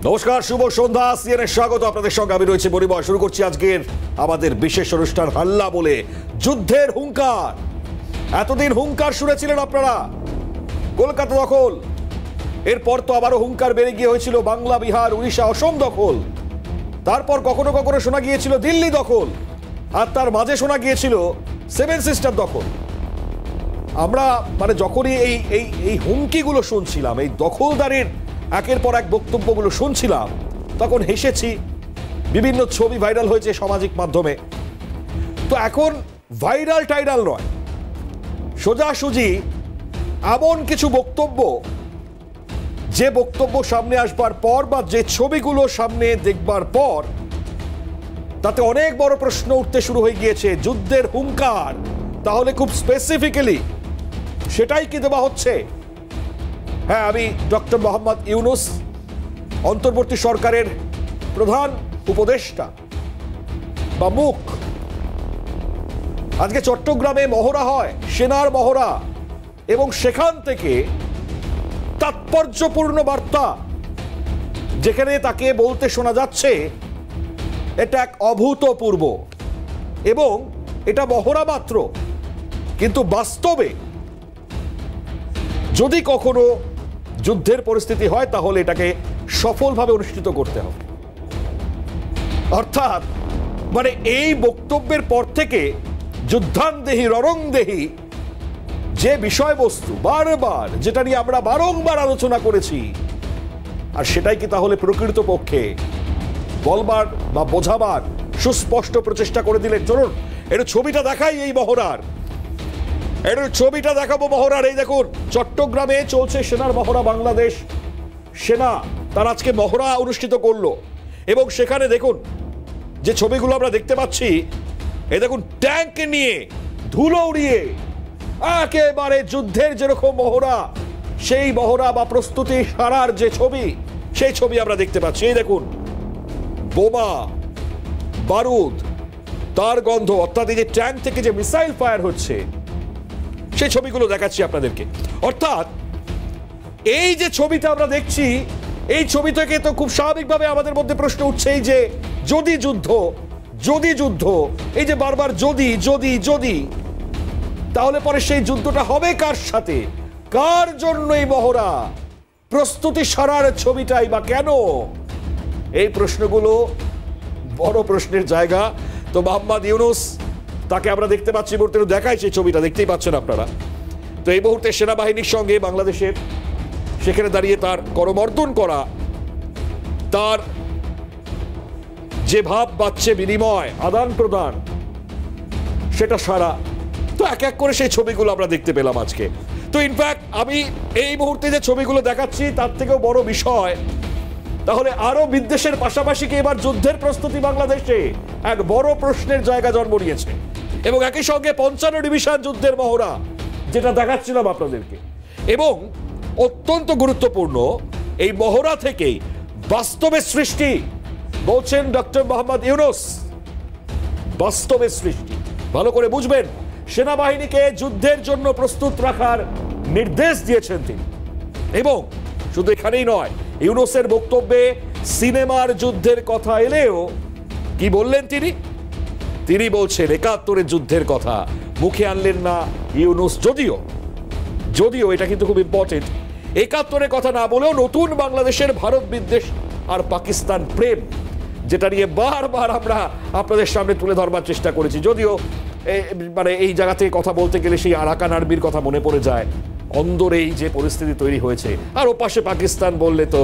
নমস্কার, শুভ সন্ধ্যা। সিএনএ স্বাগত। আপনাদের সঙ্গে আমি রয়েছে পরিবার। শুরু করছি আজকের আমাদের বিশেষ অনুষ্ঠান হাল্লা বলে যুদ্ধের হুঙ্কার। এতদিন হুঙ্কার শুনেছিলেন আপনারা, কলকাতা দখল, এরপর তো আবারও হুঙ্কার বেড়ে গিয়ে হয়েছিল বাংলা, বিহার, উড়িষ্যা, অসম দখল। তারপর কখনো কখনো শোনা গিয়েছিল দিল্লি দখল, আর তার মাঝে শোনা গিয়েছিল সেভেন সিস্টার দখল। আমরা যখনই এই হুমকিগুলো শুনছিলাম, এই দখলদারির একের পর এক বক্তব্যগুলো শুনছিলাম, তখন হেসেছি। বিভিন্ন ছবি ভাইরাল হয়েছে সামাজিক মাধ্যমে। তো এখন ভাইরাল টাইরাল নয়, সোজাসুজি এমন কিছু বক্তব্য, যে বক্তব্য সামনে আসবার পর বা যে ছবিগুলো সামনে দেখবার পর তাতে অনেক বড় প্রশ্ন উঠতে শুরু হয়ে গিয়েছে। যুদ্ধের হুঙ্কার, তাহলে খুব স্পেসিফিক্যালি সেটাই কি দেওয়া হচ্ছে? হ্যাঁ, আমি ডক্টর মোহাম্মদ ইউনূস, অন্তর্বর্তী সরকারের প্রধান উপদেষ্টা বা মুখ। আজকে চট্টগ্রামে মহড়া হয়, সেনার মহড়া, এবং সেখান থেকে তাৎপর্যপূর্ণ বার্তা, যেখানে তাকে বলতে শোনা যাচ্ছে এটা এক অভূতপূর্ব, এবং এটা মহড়া মাত্র, কিন্তু বাস্তবে যদি কখনো যুদ্ধের পরিস্থিতি হয় তাহলে এটাকে সফলভাবে অনুষ্ঠিত করতে হবে। অর্থাৎ এই বক্তব্যের পর থেকে যুদ্ধান্দেহী রণংদেহী যে বিষয়বস্তু বারবার, যেটা নিয়ে আমরা বারংবার আলোচনা করেছি, আর সেটাই কি তাহলে প্রকৃতপক্ষে বলবার বা বোঝাবার সুস্পষ্ট প্রচেষ্টা করে দিলেন? চলুন এটা ছবিটা দেখাই, এই মহড়ার এর ছবিটা দেখাবো মহড়ার। এই দেখুন, চট্টগ্রামে চলছে সেনার মহড়া। বাংলাদেশ সেনা তার আজকে মহড়া অনুষ্ঠিত করলো, এবং সেখানে দেখুন যে ছবিগুলো আমরা দেখতে পাচ্ছি, এই দেখুন ট্যাঙ্ক নিয়ে ধুলো উড়িয়ে একেবারে যুদ্ধের যেরকম মহড়া, সেই মহড়া বা প্রস্তুতি সারার যে ছবি, সেই ছবি আমরা দেখতে পাচ্ছি। এই দেখুন বোমা, বারুদ, তার গন্ধ, অর্থাৎ এই যে ট্যাঙ্ক থেকে যে মিসাইল ফায়ার হচ্ছে, সেই ছবিগুলো দেখাচ্ছি আপনাদেরকে। অর্থাৎ এই যে ছবিটা আমরা দেখছি, এই ছবি থেকে তো খুব স্বাভাবিকভাবে আমাদের মধ্যে প্রশ্ন উঠছে, এই যে যদি যুদ্ধ, যদি যুদ্ধ, এই যে বারবার যদি যদি যদি, তাহলে পরে সেই যুদ্ধটা হবে কার সাথে, কার জন্য এই মহড়া, প্রস্তুতি সারার ছবিটাই বা কেন? এই প্রশ্নগুলো বড় প্রশ্নের জায়গা। তো মোহাম্মদ ইউনূস, তাকে আমরা দেখতে পাচ্ছি, মুহূর্তে দেখাই সেই ছবিটা, দেখতেই পাচ্ছেন আপনারা। তো এই মুহূর্তে সেনাবাহিনীর সঙ্গে বাংলাদেশের, সেখানে দাঁড়িয়ে তার করমর্দন করা, তার যে ভাব বাচ্চে বিনিময়, আদান প্রদান, সেটা সারা। তো এক এক করে সেই ছবিগুলো আমরা দেখতে পেলাম আজকে। তো ইনফ্যাক্ট আমি এই মুহূর্তে যে ছবিগুলো দেখাচ্ছি, তার থেকেও বড় বিষয়, তাহলে আরো বিদ্বেষের পাশাপাশি কি এবার যুদ্ধের প্রস্তুতি বাংলাদেশে এক বড় প্রশ্নের জায়গা জন্ম নিয়েছে। এবং একই সঙ্গে 55 ডিভিশন যুদ্ধের মহড়া, যেটা দেখাচ্ছিলাম আপনাদেরকে, এবং অত্যন্ত গুরুত্বপূর্ণ, এই মহড়া থেকেই বাস্তবের সৃষ্টি, বলছেন ডক্টর মোহাম্মদ ইউনূস। বাস্তবের সৃষ্টি, ভালো করে বুঝবেন। সেনাবাহিনীকে যুদ্ধের জন্য প্রস্তুত রাখার নির্দেশ দিয়েছেন তিনি। এবং শুধু এখানেই নয়, ইউনূসের বক্তব্যে সিনেমার যুদ্ধের কথা এলেও কি বললেন তিনি? তিনি বলছেন ৭১-এর যুদ্ধের কথা মুখে আনলেন না ইউনূস। যদিও এটা কিন্তু খুব ইম্পর্টেন্ট, ৭১-এর কথা না বলেও নতুন বাংলাদেশের ভারত বিদ্বেষ আর পাকিস্তান প্রেম, যেটা নিয়ে বারবার আমরা আপনাদের সামনে তুলে ধরবার চেষ্টা করেছি। যদিও এই জায়গা থেকে কথা বলতে গেলে সেই আরাকান আর্মির কথা মনে পড়ে যায়, অন্দরে এই যে পরিস্থিতি তৈরি হয়েছে, আর ওপাশে পাকিস্তান বললে তো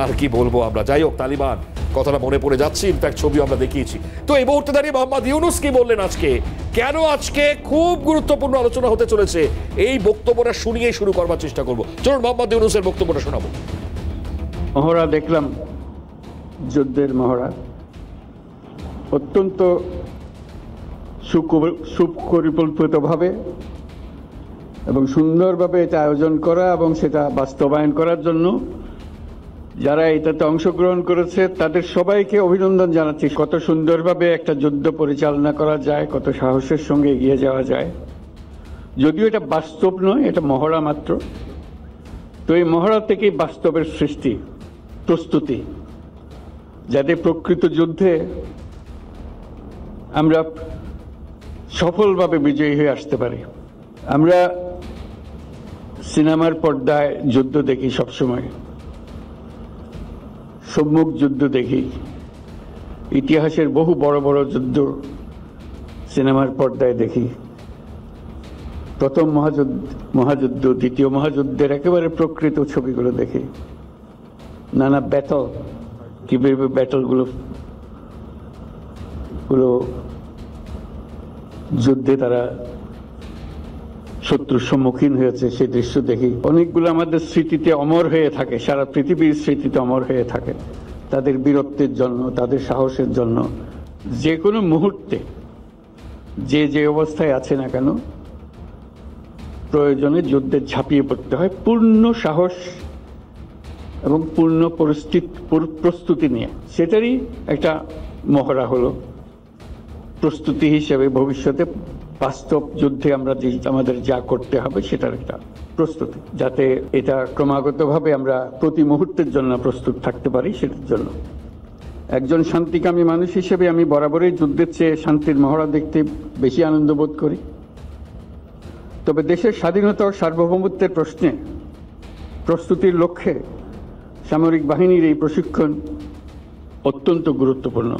আর কি বলবো আমরা। যাই হোক, তালিবান কথাটা মনে পড়ে যাচ্ছে, ইনফ্যাক্ট ছবিও আমরা দেখিয়েছি। তো এই মুহূর্তে দাঁড়িয়ে মোহাম্মদ ইউনূস কি বললেন আজকে, কেন আজকে খুব গুরুত্বপূর্ণ আলোচনা হতে চলেছে, এই বক্তব্যটা শুনিয়েই শুরু করবার চেষ্টা করবো। চলুন মোহাম্মদ ইউনূসের বক্তব্যটা শোনাবো। মহড়া দেখলাম, যুদ্ধের মহড়া, অত্যন্ত সুপরিকল্পিতভাবে এবং সুন্দরভাবে এটা আয়োজন করা এবং সেটা বাস্তবায়ন করার জন্য যারা এটাতে অংশগ্রহণ করেছে তাদের সবাইকে অভিনন্দন জানাচ্ছি। কত সুন্দরভাবে একটা যুদ্ধ পরিচালনা করা যায়, কত সাহসের সঙ্গে এগিয়ে যাওয়া যায়। যদিও এটা বাস্তব নয়, এটা মহড়া মাত্র। তো এই মহড়া থেকেই বাস্তবের সৃষ্টি, প্রস্তুতি। যাতে প্রকৃত যুদ্ধে আমরা সফলভাবে বিজয়ী হয়ে আসতে পারি। আমরা সিনেমার পর্দায় যুদ্ধ দেখি, সবসময় সম্মুখ যুদ্ধ দেখি, ইতিহাসের বহু বড় বড় যুদ্ধ সিনেমার পর্দায় দেখি। প্রথম মহাযুদ্ধ, দ্বিতীয় মহাযুদ্ধের একেবারে প্রকৃত ছবিগুলো দেখি, নানা ব্যাটল, কিভাবে ব্যাটলগুলো যুদ্ধে তারা শত্রুর সম্মুখীন হয়েছে, সেই দৃশ্য দেখি। অনেকগুলো আমাদের স্মৃতিতে অমর হয়ে থাকে, সারা পৃথিবীর স্মৃতিতে অমর হয়ে থাকে তাদের বীরত্বের জন্য, তাদের সাহসের জন্য। যে কোনো মুহূর্তে যে অবস্থায় আছে না কেন, প্রয়োজনে যুদ্ধে ঝাঁপিয়ে পড়তে হয় পূর্ণ সাহস এবং পূর্ণ প্রস্তুতি নিয়ে। সেটারই একটা মহড়া হলো প্রস্তুতি হিসেবে ভবিষ্যতে বাস্তব যুদ্ধে আমাদের যা করতে হবে সেটার একটা প্রস্তুতি, যাতে এটা ক্রমাগতভাবে আমরা প্রতি মুহূর্তের জন্য প্রস্তুত থাকতে পারি। সেটার জন্য একজন শান্তিকামী মানুষ হিসেবে আমি বরাবরই যুদ্ধের চেয়ে শান্তির মহড়া দেখতে বেশি আনন্দ বোধ করি। তবে দেশের স্বাধীনতা ও সার্বভৌমত্বের প্রশ্নে প্রস্তুতির লক্ষ্যে সামরিক বাহিনীর এই প্রশিক্ষণ অত্যন্ত গুরুত্বপূর্ণ।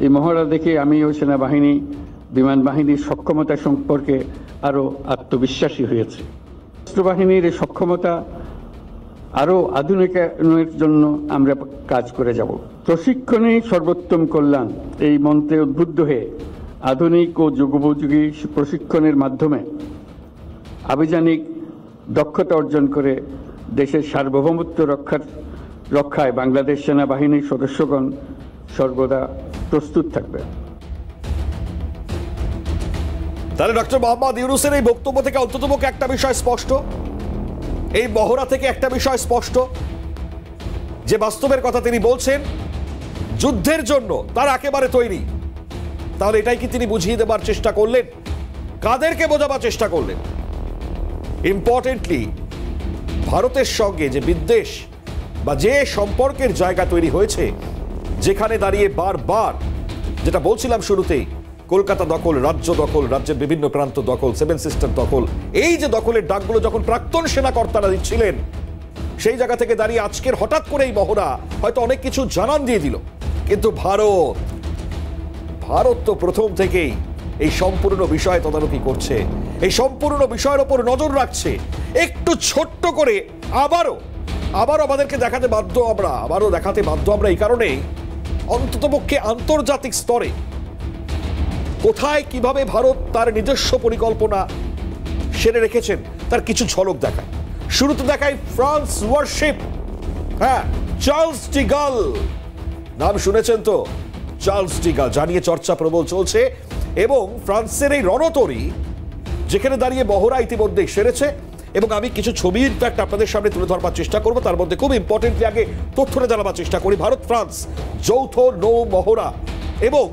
এই মহড়া দেখে আমিও সেনাবাহিনী, বিমান বাহিনীর সক্ষমতা সম্পর্কে আরও আত্মবিশ্বাসী হয়েছে। রাষ্ট্রবাহিনীর এই সক্ষমতা আরও আধুনিকায়নের জন্য আমরা কাজ করে যাব। প্রশিক্ষণে সর্বোত্তম কল্যাণ এই মন্ত্রে উদ্বুদ্ধ হয়ে আধুনিক ও যুগোপযোগী প্রশিক্ষণের মাধ্যমে আভিযানিক দক্ষতা অর্জন করে দেশের সার্বভৌমত্ব রক্ষায় বাংলাদেশ সেনাবাহিনীর সদস্যগণ সর্বদা প্রস্তুত থাকবে। তাহলে ডক্টর মোহাম্মদ ইউনূসের এই বক্তব্য থেকে অন্ততপক্ষে একটা বিষয় স্পষ্ট, এই মহড়া থেকে একটা বিষয় স্পষ্ট, যে বাস্তবের কথা তিনি বলছেন, যুদ্ধের জন্য তারা একেবারে তৈরি। তাহলে এটাই কি তিনি বুঝিয়ে দেবার চেষ্টা করলেন? কাদেরকে বোঝাবার চেষ্টা করলেন? ইম্পর্টেন্টলি ভারতের সঙ্গে যে বিদ্বেষ বা যে সম্পর্কের জায়গা তৈরি হয়েছে, যেখানে দাঁড়িয়ে বারবার যেটা বলছিলাম শুরুতেই, কলকাতা দখল, রাজ্য দখল, রাজ্যের বিভিন্ন প্রান্ত দখল, সেভেন সিস্টার দখল, এই যে দখলের ডাকগুলো যখন প্রাক্তন সেনাকর্তারা দিচ্ছিলেন, সেই জায়গা থেকে দাঁড়িয়ে আজকের হঠাৎ করে এই মহড়া হয়তো অনেক কিছু জানান দিয়ে দিল। কিন্তু ভারত তো প্রথম থেকেই এই সম্পূর্ণ বিষয় তদারকি করছে, এই সম্পূর্ণ বিষয়ের ওপর নজর রাখছে। একটু ছোট্ট করে আবারও আমাদেরকে দেখাতে বাধ্য আমরা এই কারণেই, অন্ততপক্ষে আন্তর্জাতিক স্তরে কোথায় কিভাবে ভারত তার নিজস্ব পরিকল্পনা সেরে রেখেছেন তার কিছু ঝলক দেখায়। শুরুতে দেখায় ফ্রান্স ওয়ারশিপ। হ্যাঁ, চার্লস ডি গাল, নাম শুনেছেন তো? চার্লস ডি গাল জানিয়ে চর্চা প্রবল চলছে, এবং ফ্রান্সের এই রণতরী যেখানে দাঁড়িয়ে মহড়া ইতিমধ্যে সেরেছে, এবং আমি কিছু ছবি ইনফ্যাক্ট আপনাদের সামনে তুলে ধরবার চেষ্টা করব। তার মধ্যে খুব ইম্পর্টেন্টলি আগে তথ্যটা জানাবার চেষ্টা করি। ভারত ফ্রান্স যৌথ নৌ মহড়া, এবং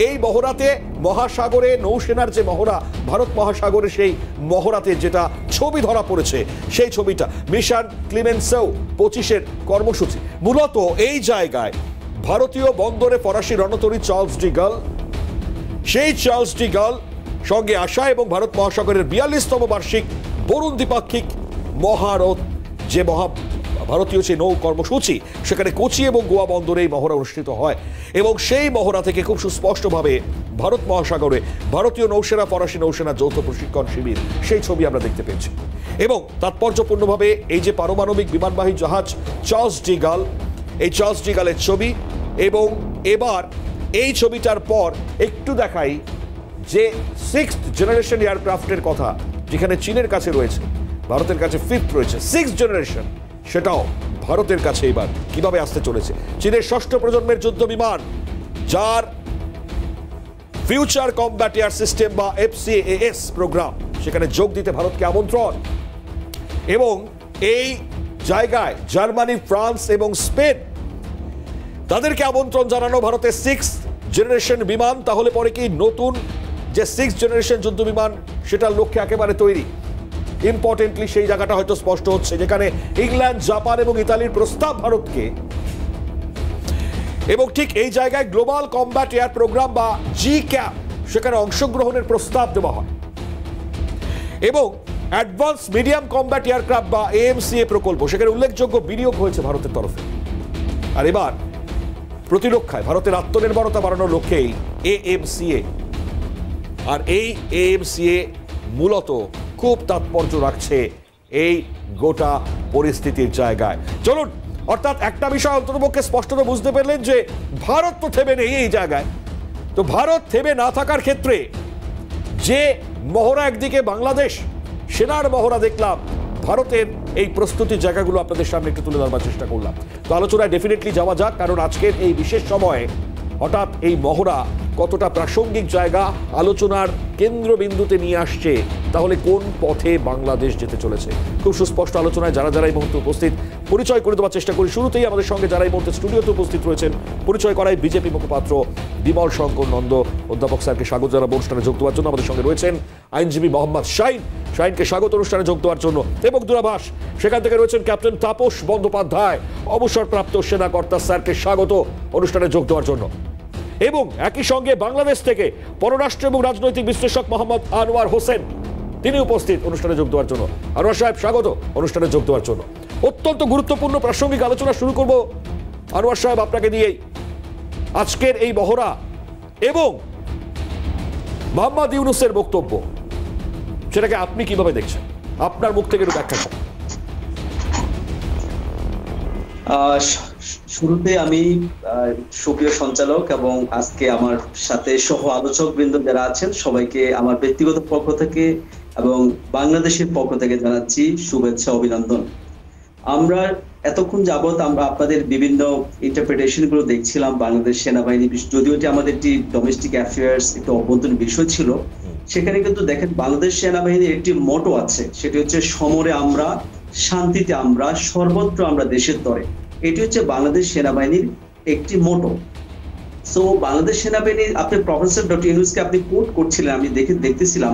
এই মহড়াতে মহাসাগরে নৌসেনার যে মহড়া, ভারত মহাসাগরে সেই মহড়াতে যেটা ছবি ধরা পড়েছে, সেই ছবিটা মিশন ক্লিমেন্সেও 25-এর কর্মসূচি। মূলত এই জায়গায় ভারতীয় বন্দরে ফরাসি রণতরী চার্লস ডি গাল, সেই চার্লস ডি গাল সঙ্গে আসা এবং ভারত মহাসাগরের 42তম বার্ষিক বরুণ দ্বিপাক্ষিক মহারথ যে ভারতীয় যে নৌ কর্মসূচি, সেখানে কোচি এবং গোয়া বন্দরে এই মহড়া অনুষ্ঠিত হয়। এবং সেই মহড়া থেকে খুব সুস্পষ্টভাবে ভারত মহাসাগরে ভারতীয় নৌসেনা ফরাসি নৌসেনা যৌথ প্রশিক্ষণ শিবির, সেই ছবি আমরা দেখতে পেয়েছি। এবং তাৎপর্যপূর্ণভাবে এই যে পারমাণবিক বিমানবাহী জাহাজ চার্লস ডি গাল, এই চার্লস ডি গালের ছবি। এবং এবার এই ছবিটার পর একটু দেখাই যে 6th জেনারেশন এয়ারক্রাফটের কথা, যেখানে চীনের কাছে রয়েছে, ভারতের কাছে 5th রয়েছে, 6th জেনারেশন, সেটাও ভারতের কাছে এবার কিভাবে আসতে চলেছে। চীনের 6ষ্ঠ প্রজন্মের যুদ্ধ বিমান, যার ফিউচার কমব্যাট এয়ার সিস্টেম বা FCAS প্রোগ্রাম, সেখানে যোগ দিতে ভারতকে আমন্ত্রণ। এবং এই জায়গায় জার্মানি, ফ্রান্স এবং স্পেন, তাদেরকে আমন্ত্রণ জানানো ভারতের 6th জেনারেশন বিমান। তাহলে পরে কি নতুন যে 6th জেনারেশন যুদ্ধ বিমান, সেটার লক্ষ্যে একেবারে তৈরি। ইম্পর্টেন্টলি সেই জায়গাটা হয়তো স্পষ্ট হচ্ছে, যেখানে ইংল্যান্ড, জাপান এবং ইতালির প্রস্তাব ভারতকে এবং ঠিক এই জায়গায় গ্লোবাল কমব্যাট এয়ার প্রোগ্রাম বা GCAP সেখানে অংশগ্রহণের প্রস্তাব দেওয়া হয় এবং অ্যাডভান্স মিডিয়াম কমব্যাট এয়ারক্রাফট বা AMCA প্রকল্প সেখানে উল্লেখযোগ্য বিনিয়োগ হয়েছে ভারতের তরফে। আর এবার প্রতিরক্ষায় ভারতের আত্মনির্ভরতা বাড়ানোর লক্ষ্যেই AMCA, আর এই AMCA মূলত খুব তাৎপর্য রাখছে এই গোটা পরিস্থিতির জায়গায়। চলুন, অর্থাৎ একটা বিষয় অন্ততপক্ষে স্পষ্টত বুঝতে পারলেন যে ভারত তো থেমে নেই এই জায়গায়। তো ভারত থেমে না থাকার ক্ষেত্রে যে মহড়া একদিকে বাংলাদেশ সেনার মহড়া দেখলাম, ভারতের এই প্রস্তুতির জায়গাগুলো আপনাদের সামনে একটু তুলে ধরবার চেষ্টা করলাম। তো আলোচনায় ডেফিনেটলি যাওয়া যাক, কারণ আজকের এই বিশেষ সময়ে হঠাৎ এই মহড়া কতটা প্রাসঙ্গিক জায়গা আলোচনার কেন্দ্রবিন্দুতে নিয়ে আসছে, তাহলে কোন পথে বাংলাদেশ যেতে চলেছে খুব সুস্পষ্ট আলোচনায় যারা যারা এই মুহূর্তে উপস্থিত পরিচয় করে দেওয়ার চেষ্টা করি। শুরুতেই আমাদের সঙ্গে যারা এই মুহূর্তে স্টুডিওতে উপস্থিত রয়েছেন পরিচয় করায় বিজেপি মুখপাত্র বিমল শঙ্কর নন্দ। অধ্যাপক স্যারকে স্বাগত জানাবো অনুষ্ঠানে যোগ দেওয়ার জন্য। আমাদের সঙ্গে রয়েছেন আইনজীবী মোহাম্মদ শাহিন, শাহিনকে স্বাগত অনুষ্ঠানে যোগ দেওয়ার জন্য। এবং দূরাভাষ সেখান থেকে রয়েছেন ক্যাপ্টেন তাপস বন্দ্যোপাধ্যায়, অবসরপ্রাপ্ত সেনাকর্তা, স্যারকে স্বাগত অনুষ্ঠানে যোগ দেওয়ার জন্য। এবং একই সঙ্গে বাংলাদেশ থেকে পররাষ্ট্র এবং রাজনৈতিক বিশ্লেষক মোহাম্মদ আনোয়ার হোসেন, তিনি উপস্থিত অনুষ্ঠানে যোগ দেওয়ার জন্য। আনোয়ার সাহেব স্বাগত অনুষ্ঠানে যোগ দেওয়ার জন্য। অত্যন্ত গুরুত্বপূর্ণ প্রাসঙ্গিক আলোচনা শুরু করব আনোয়ার সাহেব আপনাকে দিয়েই। আজকের এই মহড়া এবং মোহাম্মদ ইউনূসের বক্তব্য, সেটাকে আপনি কিভাবে দেখছেন? আপনার মুখ থেকে একটু ব্যাখ্যা করুন। শুরুতে আমি সুপ্রিয় সঞ্চালক এবং আজকে আমার সাথে সহ আলোচক বৃন্দ যারা আছেন সবাইকে আমার ব্যক্তিগত পক্ষ থেকে এবং বাংলাদেশের পক্ষ থেকে জানাচ্ছি শুভেচ্ছা, অভিনন্দন। আমরা এতক্ষণ যাবত আমরা আপনাদের বিভিন্ন ইন্টারপ্রিটেশন গুলো দেখছিলাম বাংলাদেশ সেনাবাহিনী, যদিও এটি আমাদের একটি ডোমেস্টিক অ্যাফেয়ার্স, একটি অভ্যন্তরীণ বিষয় ছিল। সেখানে কিন্তু দেখেন বাংলাদেশ সেনাবাহিনীর একটি মোটো আছে, সেটি হচ্ছে সমরে আমরা, শান্তিতে আমরা, সর্বত্র আমরা দেশের তরে। এটি হচ্ছে বাংলাদেশ সেনাবাহিনীর একটি মোটো। সো বাংলাদেশ সেনাবাহিনীর আপনি প্রফেসর ডক্টর ইউনূসকে আপনি কোট করছিলেন, আমি দেখতেছিলাম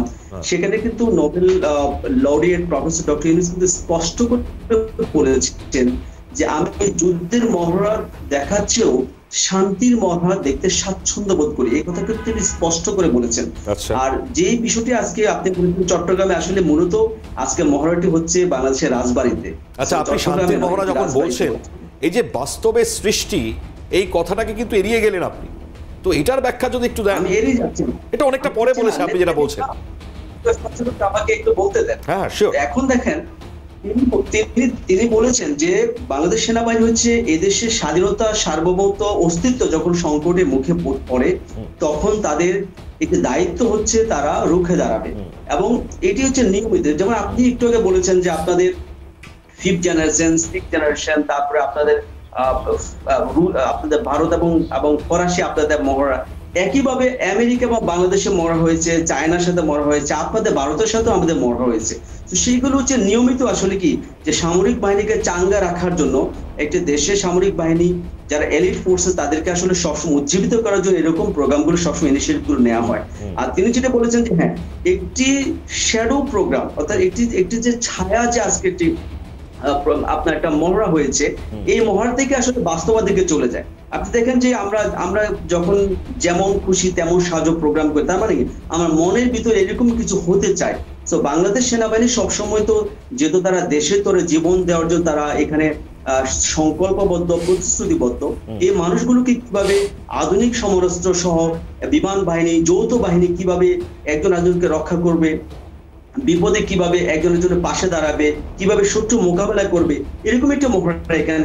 সেখানে কিন্তু Nobel laureate professor doctor Yunus কিন্তু স্পষ্ট করে বলেছেন যে আমি যুদ্ধের মহড়া দেখাচ্ছেও শান্তির মহড়া দেখতে স্বাচ্ছন্দ্য বোধ করি। এই কথা কিন্তু তিনি স্পষ্ট করে বলেছেন। আর যে বিষয়টি আজকে আপনি বলেছেন চট্টগ্রামে, আসলে মূলত আজকে মহড়াটি হচ্ছে বাংলাদেশের রাজবাড়িতে। আচ্ছা, আপনি শান্তির মহড়া যখন বলছেন, এই যে বাস্তবে সৃষ্টি, এই কথাটাকে কিন্তু এড়িয়ে গেলেন আপনি। তো এটার ব্যাখ্যা যদি একটু দেন। আমি এড়িয়ে যাচ্ছি, এটা অনেকটা পরে বলেছে আপনি যেটা বলছেন। আমাকে একটু বলতে দেন। হ্যাঁ, শিওর। এখন দেখেন তিনি বলেছেন যে বাংলাদেশ সেনাবাহিনী হচ্ছে এদেশের স্বাধীনতা, সার্বভৌমত্ব, অস্তিত্ব যখন সংকটের মুখে পড়ে তখন তাদের একটি দায়িত্ব হচ্ছে তারা রুখে দাঁড়াবে। এবং এটি হচ্ছে নিয়মিত, যেমন আপনি একটু আগে বলেছেন যে আপনাদের 5th জেনারেশন, 6th জেনারেশন, তারপরে আপনাদের ভারত এবং ফরাসি আপনাদের মহড়া, একইভাবে আমেরিকা এবং বাংলাদেশে মহড়া হয়েছে, চায়নার সাথে মহড়া হয়েছে, আপনাদের ভারতের সাথেও আমাদের মহড়া হয়েছে। তো সেইগুলো হচ্ছে নিয়মিত আসলে কি যে সামরিক বাহিনীকে চাঙ্গা রাখার জন্য একটি দেশের সামরিক বাহিনী যারা এলিট ফোর্সে তাদেরকে আসলে সবসময় উজ্জীবিত করার জন্য এরকম প্রোগ্রামগুলো সবসময় ইনিশিয়েটিভগুলো নেওয়া হয়। আর তিনি যেটা বলেছেন যে হ্যাঁ, একটি শ্যাডো প্রোগ্রাম, অর্থাৎ একটি যে ছায়া, যে আজকে একটি আপনার একটা মহড়া হয়েছে, এই মহড়া থেকে আসলে বাস্তবতার দিকে চলে যায়। আপনি দেখেন যে আমরা যখন যেমন খুশি তেমন সাজো প্রোগ্রাম করি, তার মানে আমার মনের ভিতরে এরকম কিছু হতে চায়। তো বাংলাদেশ সেনাবাহিনী সবসময় তো যেহেতু তারা দেশের তরে জীবন দেওয়ার জন্য তারা এখানে সংকল্পবদ্ধ, প্রতিশ্রুতিবদ্ধ, এই মানুষগুলোকে কিভাবে আধুনিক সমরাস্ত্র সহ বিমান বাহিনী, যৌথ বাহিনী কিভাবে একজন আরেকজনকে রক্ষা করবে, বিপদে কিভাবে একজনের জন্য পাশে দাঁড়াবে, কিভাবে শত্রু মোকাবেলা করবে, এরকম একটা মহড়া এখানে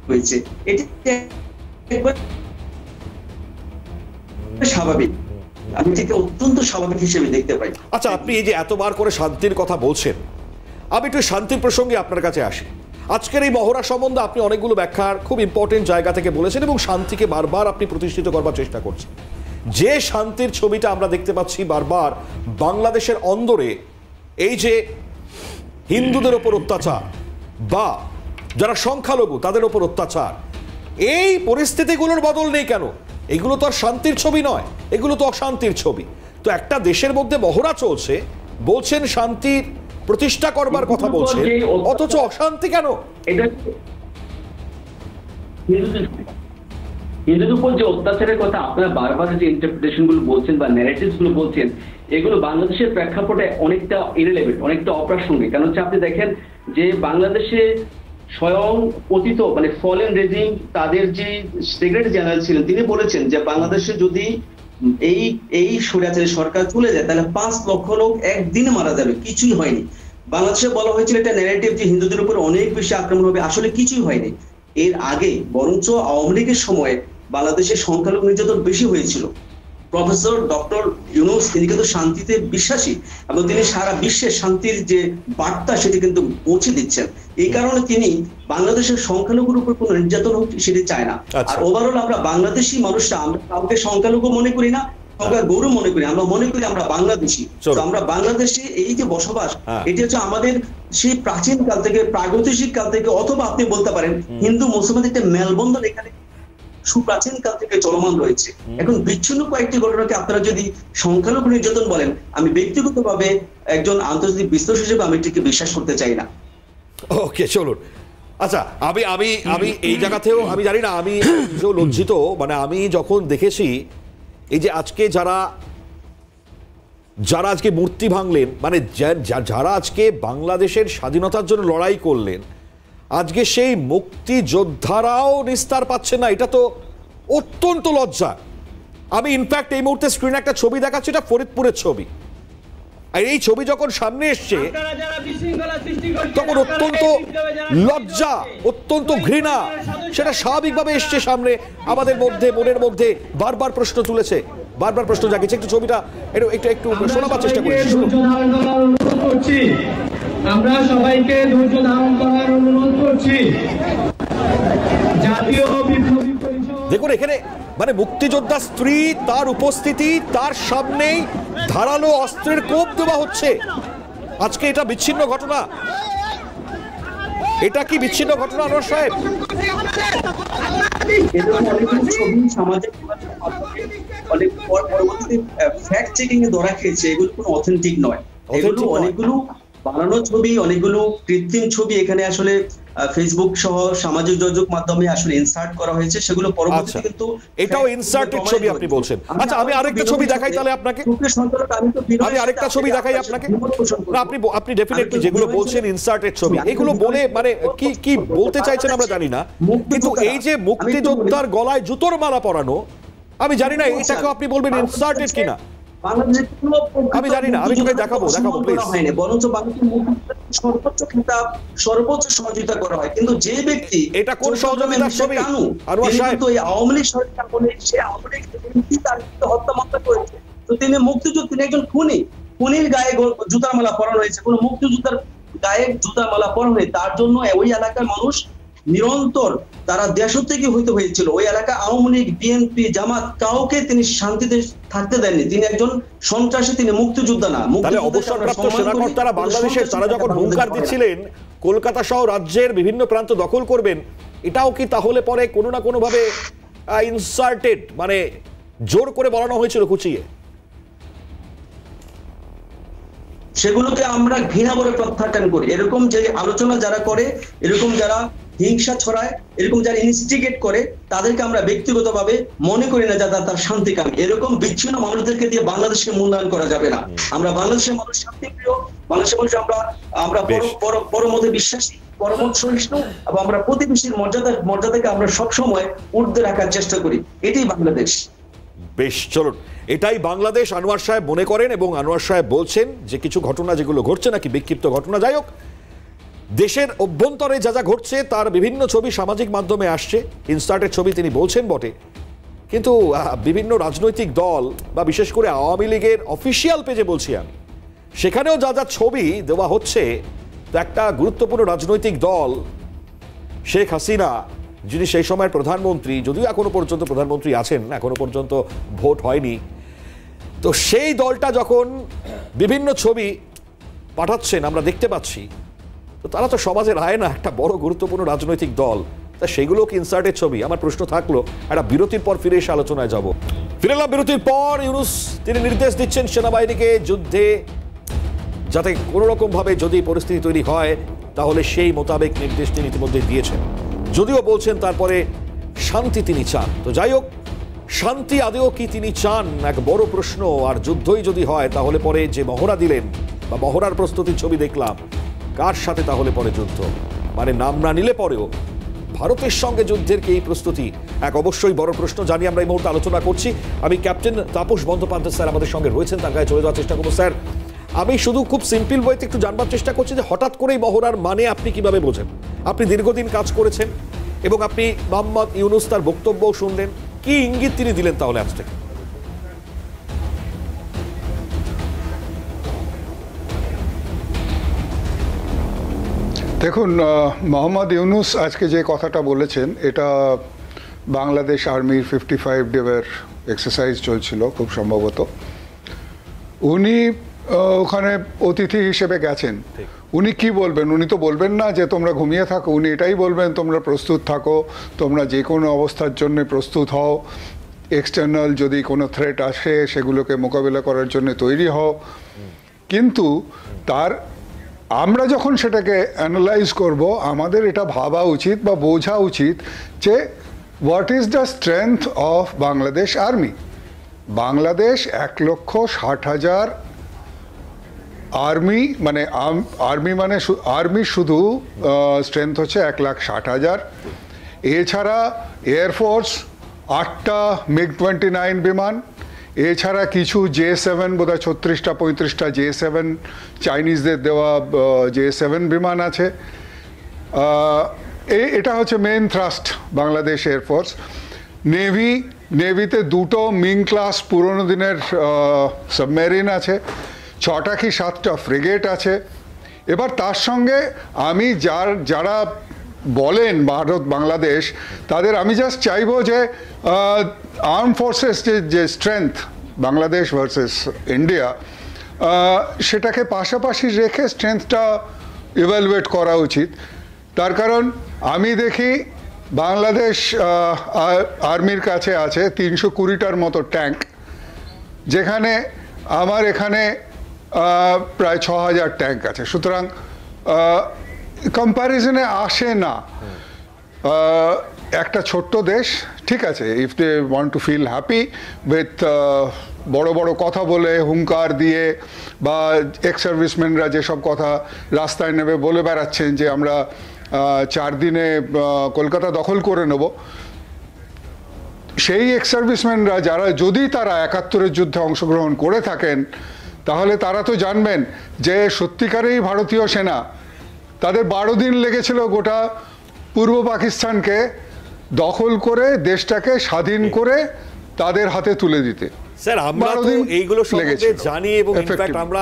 হয়েছে। এটি স্বাভাবিক, আমি এটাকে অত্যন্ত স্বাভাবিক হিসেবে দেখতে পাই। আচ্ছা, আপনি এই যে এতবার করে শান্তির কথা বলছেন, আমি একটু শান্তির প্রসঙ্গে আপনার কাছে আসি। আজকের এই মহড়া সম্বন্ধে আপনি অনেকগুলো ব্যাখ্যার খুব ইম্পর্টেন্ট জায়গা থেকে বলেছেন এবং শান্তিকে বারবার আপনি প্রতিষ্ঠিত করবার চেষ্টা করছেন। যে শান্তির ছবিটা আমরা দেখতে পাচ্ছি বারবার বাংলাদেশের অন্দরে, এই যে হিন্দুদের ওপর অত্যাচার বা যারা সংখ্যালঘু তাদের ওপর অত্যাচার, এই পরিস্থিতিগুলোর বদল নেই কেন? এগুলো তো আর শান্তির ছবি নয়, এগুলো তো অশান্তির ছবি। তো একটা দেশের মধ্যে মহড়া চলছে, বলছেন শান্তির প্রতিষ্ঠা করবার কথা বলছেন, অথচ অশান্তি কেন? হিন্দুদের উপর যে অত্যাচারের কথা আপনারা বারবার যে ইন্টারপ্রিটেশন গুলো বলছেন বা ন্যারেটিভস গুলো বলছেন, এগুলো বাংলাদেশের প্রেক্ষাপটে অনেকটা ইরেলেভেন্ট, অনেকটা অপ্রাসঙ্গিক। কারণ হচ্ছে আপনি দেখেন যে বাংলাদেশে স্বয়ং অতীত মানে ফলেন রেজিম, তাদের যে সেক্রেটারি জেনারেল ছিলেন, তিনি বলেছেন যে বাংলাদেশে যদি এই স্বৈরাচারী সরকার চলে যায় তাহলে 5 লক্ষ লোক একদিনে মারা যাবে। কিছুই হয়নি। বাংলাদেশে বলা হয়েছিল এটা ন্যারেটিভ যে হিন্দুদের উপর অনেক বেশি আক্রমণ হবে, আসলে কিছুই হয়নি। এর আগে বরঞ্চ আওয়ামী লীগের সময় বাংলাদেশের সংখ্যালঘু নির্যাতন বেশি হয়েছিল। প্রফেসর ডক্টর ইউনূস তিনি কিন্তু শান্তিতে বিশ্বাসী এবং তিনি সারা বিশ্বে শান্তির যে বার্তা সেটি কিন্তু পৌঁছে দিচ্ছেন। এই কারণে তিনি বাংলাদেশের সংখ্যালঘুর উপর কোনো নির্যাতন হোক সেটি চায় না। আর ওভারঅল আমরা বাংলাদেশি মানুষরা আমরা কাউকে সংখ্যালঘু মনে করি না, সংখ্যা গৌর মনে করি, আমরা মনে করি আমরা বাংলাদেশি। তো আমরা বাংলাদেশে এই যে বসবাস, এটি হচ্ছে আমাদের সেই প্রাচীন কাল থেকে, প্রাগৈতিহাসিক কাল থেকে, অথবা আপনি বলতে পারেন হিন্দু মুসলমানদের একটা মেলবন্ধন এখানে সুপ্রাচীন কাল থেকে চলমান রয়েছে। এখন বিচ্ছিন্ন কয়েকটি ঘটনাকে আপনারা যদি সংখ্যালঘু নির্যাতন বলেন, আমি ব্যক্তিগতভাবে একজন আন্তর্জাতিক বিশ্লেষক হিসেবে আমি এটিকে বিশ্বাস করতে চাই না। ওকে, চলুন। আচ্ছা, আমি আমি আমি এই জায়গাতেও আমি জানি না, আমি লজ্জিত। মানে আমি যখন দেখেছি এই যে আজকে যারা আজকে মূর্তি ভাঙলেন, মানে যারা আজকে বাংলাদেশের স্বাধীনতার জন্য লড়াই করলেন, আজকে সেই মুক্তিযোদ্ধারাও নিস্তার পাচ্ছে না, এটা তো অত্যন্ত লজ্জা। আমি ইনফ্যাক্ট এই মুহূর্তে স্ক্রিনে একটা ছবি দেখাচ্ছি, এটা ফরিদপুরের ছবি। আর এই ছবি যখন সামনে এসছে তখন অত্যন্ত লজ্জা, অত্যন্ত ঘৃণা সেটা স্বাভাবিকভাবে এসছে সামনে আমাদের মধ্যে, মনের মধ্যে বারবার প্রশ্ন তুলেছে, বারবার প্রশ্ন জাগিয়েছে। একটু ছবিটা একটু শোনাবার চেষ্টা করছি। আমরা সবাইকে ধৈর্য ধারণ করার অনুরোধ করছি। জাতীয় বিপ্লবী পরিষদ দেখুন এখানে মানে মুক্তিযোদ্ধা স্ত্রী, তার উপস্থিতি, তার সামনেই ধারালো অস্ত্রের কোপ দেওয়া হচ্ছে। আজকে এটা বিচ্ছিন্ন ঘটনা, এটা কি বিচ্ছিন্ন ঘটনা আনোয়ার সাহেব? সামাজিক অনেক পরবর্তী ফ্যাক্ট চেকিং এ ধরা খেয়েছে, এগুলো কোনো অথেন্টিক নয়। এগুলো অনেকগুলো বানানো ছবি, অনেকগুলো কৃত্রিম ছবি এখানে আসলে ফেসবুক সহ সামাজিক যোগাযোগ মাধ্যমে আসলে ইনসার্ট করা হয়েছে, সেগুলো পরবর্তীতে কিন্তু এটাও ইনসার্টেড ছবি আপনি বলছেন। আচ্ছা, আমি আরেকটা ছবি দেখাই তাহলে আপনাকে, আমি আরেকটা ছবি দেখাই আপনাকে। না, আপনি ডেফিনেটলি যেগুলো বলছেন ইনসার্টেড ছবি, এগুলো বলে মানে কি বলতে চাইছেন আমরা জানি না, কিন্তু এই যে মুক্তিযোদ্ধার গলায় জুতোর মালা পরানো, আমি জানি না এটাকে আপনি বলবেন ইনসার্টেড কিনা, আমি জানি না। আমি তোকে দেখাবো প্লিজ। বরঞ্চ সর্বোচ্চ খেতাব, সর্বোচ্চ সহযোগিতা করা হয়, কিন্তু যে ব্যক্তি এটা কোন সহযোগিতার ছবি আনোয়ার সাহেব? তো এই আওয়ামী লীগ সরকার বলে সে আওয়ামী লীগ তার হত্যা করেছে, তো তিনি মুক্তিযোদ্ধা, তিনি একজন খুনির গায়ে জুতার মালা পরানো হয়েছে, কোন মুক্তিযোদ্ধার গায়ে জুতার মালা পরানো হয়েছে। তার জন্য ওই এলাকার মানুষ নিরন্তর তারা দেশত্যাগী হইতে হয়েছিল। ওই এলাকা আওয়ামী লীগ, বিএনপি, জামাত কাউকে তিনি শান্তিতে থাকতে দেননি। তিনি একজন সন্ত্রাসী, তিনি মুক্তিযোদ্ধা না। তাহলে অবসরপ্রাপ্ত সেনাকর্তারা বাংলাদেশের তারা যখন হুঙ্কার দিচ্ছিলেন কলকাতা সহ রাজ্যের বিভিন্ন প্রান্ত দখল করবেন, এটাও কি তাহলে পরে কোনো না কোনো ভাবে ইনসার্টেড, মানে জোর করে বলানো হয়েছিল খুঁচিয়ে? সেগুলোকে আমরা ঘৃণা করে প্রত্যাখ্যান করি। এরকম যে আলোচনা যারা করে, এরকম যারা হিংসা ছড়ায়, এরকম যারা ইনস্টিগেট করে, তাদেরকে আমরা ব্যক্তিগতভাবে মনে করি না যারা তার শান্তিকামী। এরকম বিচ্ছিন্ন মানুষদেরকে দিয়ে বাংলাদেশকে মূল্যায়ন করা যাবে না। আমরা বাংলাদেশের মানুষ শান্তিপ্রিয়, বাংলাদেশের মানুষ আমরা পরমতে বিশ্বাসী, পরমত সহিষ্ণু, এবং আমরা প্রতিবেশীর মর্যাদাকে আমরা সবসময় ঊর্ধ্বে রাখার চেষ্টা করি। এটাই বাংলাদেশ। বেশ, চলুন, এটাই বাংলাদেশ আনোয়ার সাহেব মনে করেন, এবং আনোয়ার সাহেব বলছেন যে কিছু ঘটনা যেগুলো ঘটছে নাকি বিক্ষিপ্ত ঘটনা, যাই হোক, দেশের অভ্যন্তরে যা যা ঘটছে তার বিভিন্ন ছবি সামাজিক মাধ্যমে আসছে, ইনসার্টেড ছবি তিনি বলছেন বটে, কিন্তু বিভিন্ন রাজনৈতিক দল বা বিশেষ করে আওয়ামী লীগের অফিসিয়াল পেজে বলছি আমি, সেখানেও যা যা ছবি দেওয়া হচ্ছে, তো একটা গুরুত্বপূর্ণ রাজনৈতিক দল শেখ হাসিনা, যিনি সেই সময়ের প্রধানমন্ত্রী, যদিও এখনো পর্যন্ত প্রধানমন্ত্রী আছেন, এখনো পর্যন্ত ভোট হয়নি, তো সেই দলটা যখন বিভিন্ন ছবি পাঠাচ্ছেন আমরা দেখতে পাচ্ছি, তো তারা তো সমাজের আয় না, একটা বড় গুরুত্বপূর্ণ রাজনৈতিক দল, তা সেগুলো কি ইনসার্টেড ছবি? আমার প্রশ্ন থাকলো, একটা বিরতির পর ফিরে এসে আলোচনায় যাব। ফিরে এলাম বিরতির পর। ইউনূস তিনি নির্দেশ দিচ্ছেন সেনাবাহিনীকে যুদ্ধে যাতে কোনো রকম ভাবে যদি পরিস্থিতি তৈরি হয় তাহলে সেই মোতাবেক নির্দেশ তিনি ইতিমধ্যে দিয়েছেন, যদিও বলছেন তারপরে শান্তি তিনি চান। তো যাই হোক, শান্তি আদেও কি তিনি চান এক বড় প্রশ্ন। আর যুদ্ধই যদি হয় তাহলে পরে যে মহড়া দিলেন বা মহড়ার প্রস্তুতির ছবি দেখলাম, কার সাথে তাহলে পরে যুদ্ধ? মানে নাম না নিলে পরেও ভারতের সঙ্গে যুদ্ধের কি এই প্রস্তুতি, এক অবশ্যই বড় প্রশ্ন জানি আমরা এই মুহূর্তে আলোচনা করছি। আমি ক্যাপ্টেন তাপস বন্দ্যোপাধ্যায় স্যার আমাদের সঙ্গে রয়েছেন, তার কাছে চলে যাওয়ার চেষ্টা করবো। স্যার, আমি শুধু খুব সিম্পল ওয়েতে একটু জানবার চেষ্টা করছি যে হঠাৎ করেই মহড়ার মানে আপনি কিভাবে বোঝেন? আপনি দীর্ঘদিন কাজ করেছেন এবং আপনি মোহাম্মদ ইউনূস তার বক্তব্য শুনলেন, কি ইঙ্গিত তিনি দিলেন তাহলে আজ থেকে? দেখুন, মোহাম্মদ ইউনূস আজকে যে কথাটা বলেছেন, এটা বাংলাদেশ আর্মির 55 ডের এক্সারসাইজ চলছিল খুব সম্ভবত। উনি ওখানে অতিথি হিসেবে গেছেন। উনি কি বলবেন? উনি তো বলবেন না যে তোমরা ঘুমিয়ে থাকো, উনি এটাই বলবেন তোমরা প্রস্তুত থাকো, তোমরা যে কোনো অবস্থার জন্য প্রস্তুত হও, এক্সটার্নাল যদি কোনো থ্রেট আসে সেগুলোকে মোকাবিলা করার জন্য তৈরি হও। কিন্তু আমরা যখন সেটাকে অ্যানালাইজ করব, আমাদের এটা ভাবা উচিত বা বোঝা উচিত যে what is the strength of Bangladesh army. Bangladesh 1,60,000 army, মানে আর্মি শুধু স্ট্রেংথ হচ্ছে 1,60,000। এছাড়া এয়ারফোর্স 8টা MiG-29 বিমান, এছাড়া কিছু J-7, বোধহয় 36-35টা J-7 চাইনিজদের দেওয়া J-7 বিমান আছে। এটা হচ্ছে মেন থ্রাস্ট বাংলাদেশ এয়ারফোর্স। নেভিতে 2টো মিং ক্লাস পুরনো দিনের সাবমেরিন আছে, 6টা কি 7টা ফ্রিগেট আছে। এবার তার সঙ্গে আমি যারা বলেন ভারত বাংলাদেশ, তাদের আমি জাস্ট চাইবো যে আর্ম ফোর্সেস যে স্ট্রেংথ বাংলাদেশ ভার্সেস ইন্ডিয়া, সেটাকে পাশাপাশি রেখে স্ট্রেংথটা ইভ্যালুয়েট করা উচিত। তার কারণ আমি দেখি বাংলাদেশ আর্মির কাছে আছে 320টার মতো ট্যাঙ্ক, যেখানে আমার এখানে প্রায় 6,000 ট্যাঙ্ক আছে। সুতরাং কম্প্যারিজনে আসে না। একটা ছোট্ট দেশ, ঠিক আছে, if they want to feel happy with বড় বড় কথা বলে, হুঙ্কার দিয়ে, বা এক্স সার্ভিসম্যানরা যেসব কথা রাস্তায় নেমে বলে বেড়াচ্ছেন যে আমরা 4 দিনে কলকাতা দখল করে নেব, সেই এক্স সার্ভিসম্যানরা যদি তারা 71-এর যুদ্ধে অংশগ্রহণ করে থাকেন, তাহলে তারা তো জানবেন যে সত্যিকারেই ভারতীয় সেনা, তাদের 12 দিন লেগেছিল গোটা পূর্ব পাকিস্তানকে দখল করে দেশটাকে স্বাধীন করে তাদের হাতে তুলে দিতে। স্যার, আমরা তো এইগুলো সম্বন্ধে জানি এবং ইনফ্যাক্ট আমরা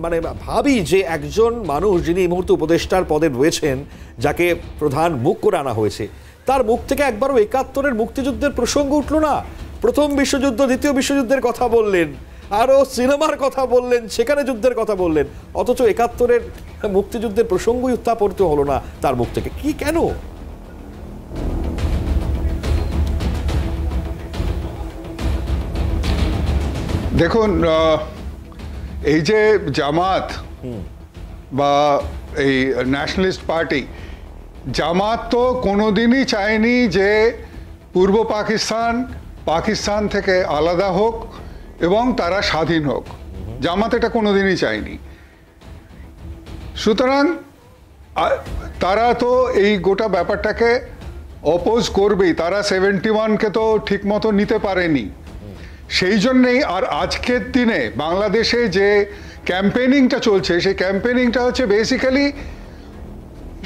মানে ভাবি যে একজন মানুষ যিনি এই মুহূর্তে উপদেষ্টার পদে রয়েছেন, যাকে প্রধান মুখ করে আনা হয়েছে, তার মুখ থেকে একবারও 71-এর মুক্তিযুদ্ধের প্রসঙ্গ উঠলো না। প্রথম বিশ্বযুদ্ধ, দ্বিতীয় বিশ্বযুদ্ধের কথা বললেন, আরো সিনেমার কথা বললেন, সেখানে যুদ্ধের কথা বললেন, অথচ 71-এর মুক্তিযুদ্ধের প্রসঙ্গই উত্থাপিত হলো না তার মুখ থেকে। কি, কেন? দেখুন, এই যে জামাত বা এই ন্যাশনালিস্ট পার্টি, জামাত তো কোনোদিনই চায়নি যে পূর্ব পাকিস্তান থেকে আলাদা হোক এবং তারা স্বাধীন হোক। জামাত এটা কোনোদিনই চায়নি। সুতরাং তারা তো এই গোটা ব্যাপারটাকে অপোজ করবেই। তারা 71-কে তো ঠিক মতো নিতে পারেনি। সেই জন্যেই আর আজকের দিনে বাংলাদেশে যে ক্যাম্পেনিংটা চলছে, সেই ক্যাম্পেনিংটা হচ্ছে বেসিক্যালি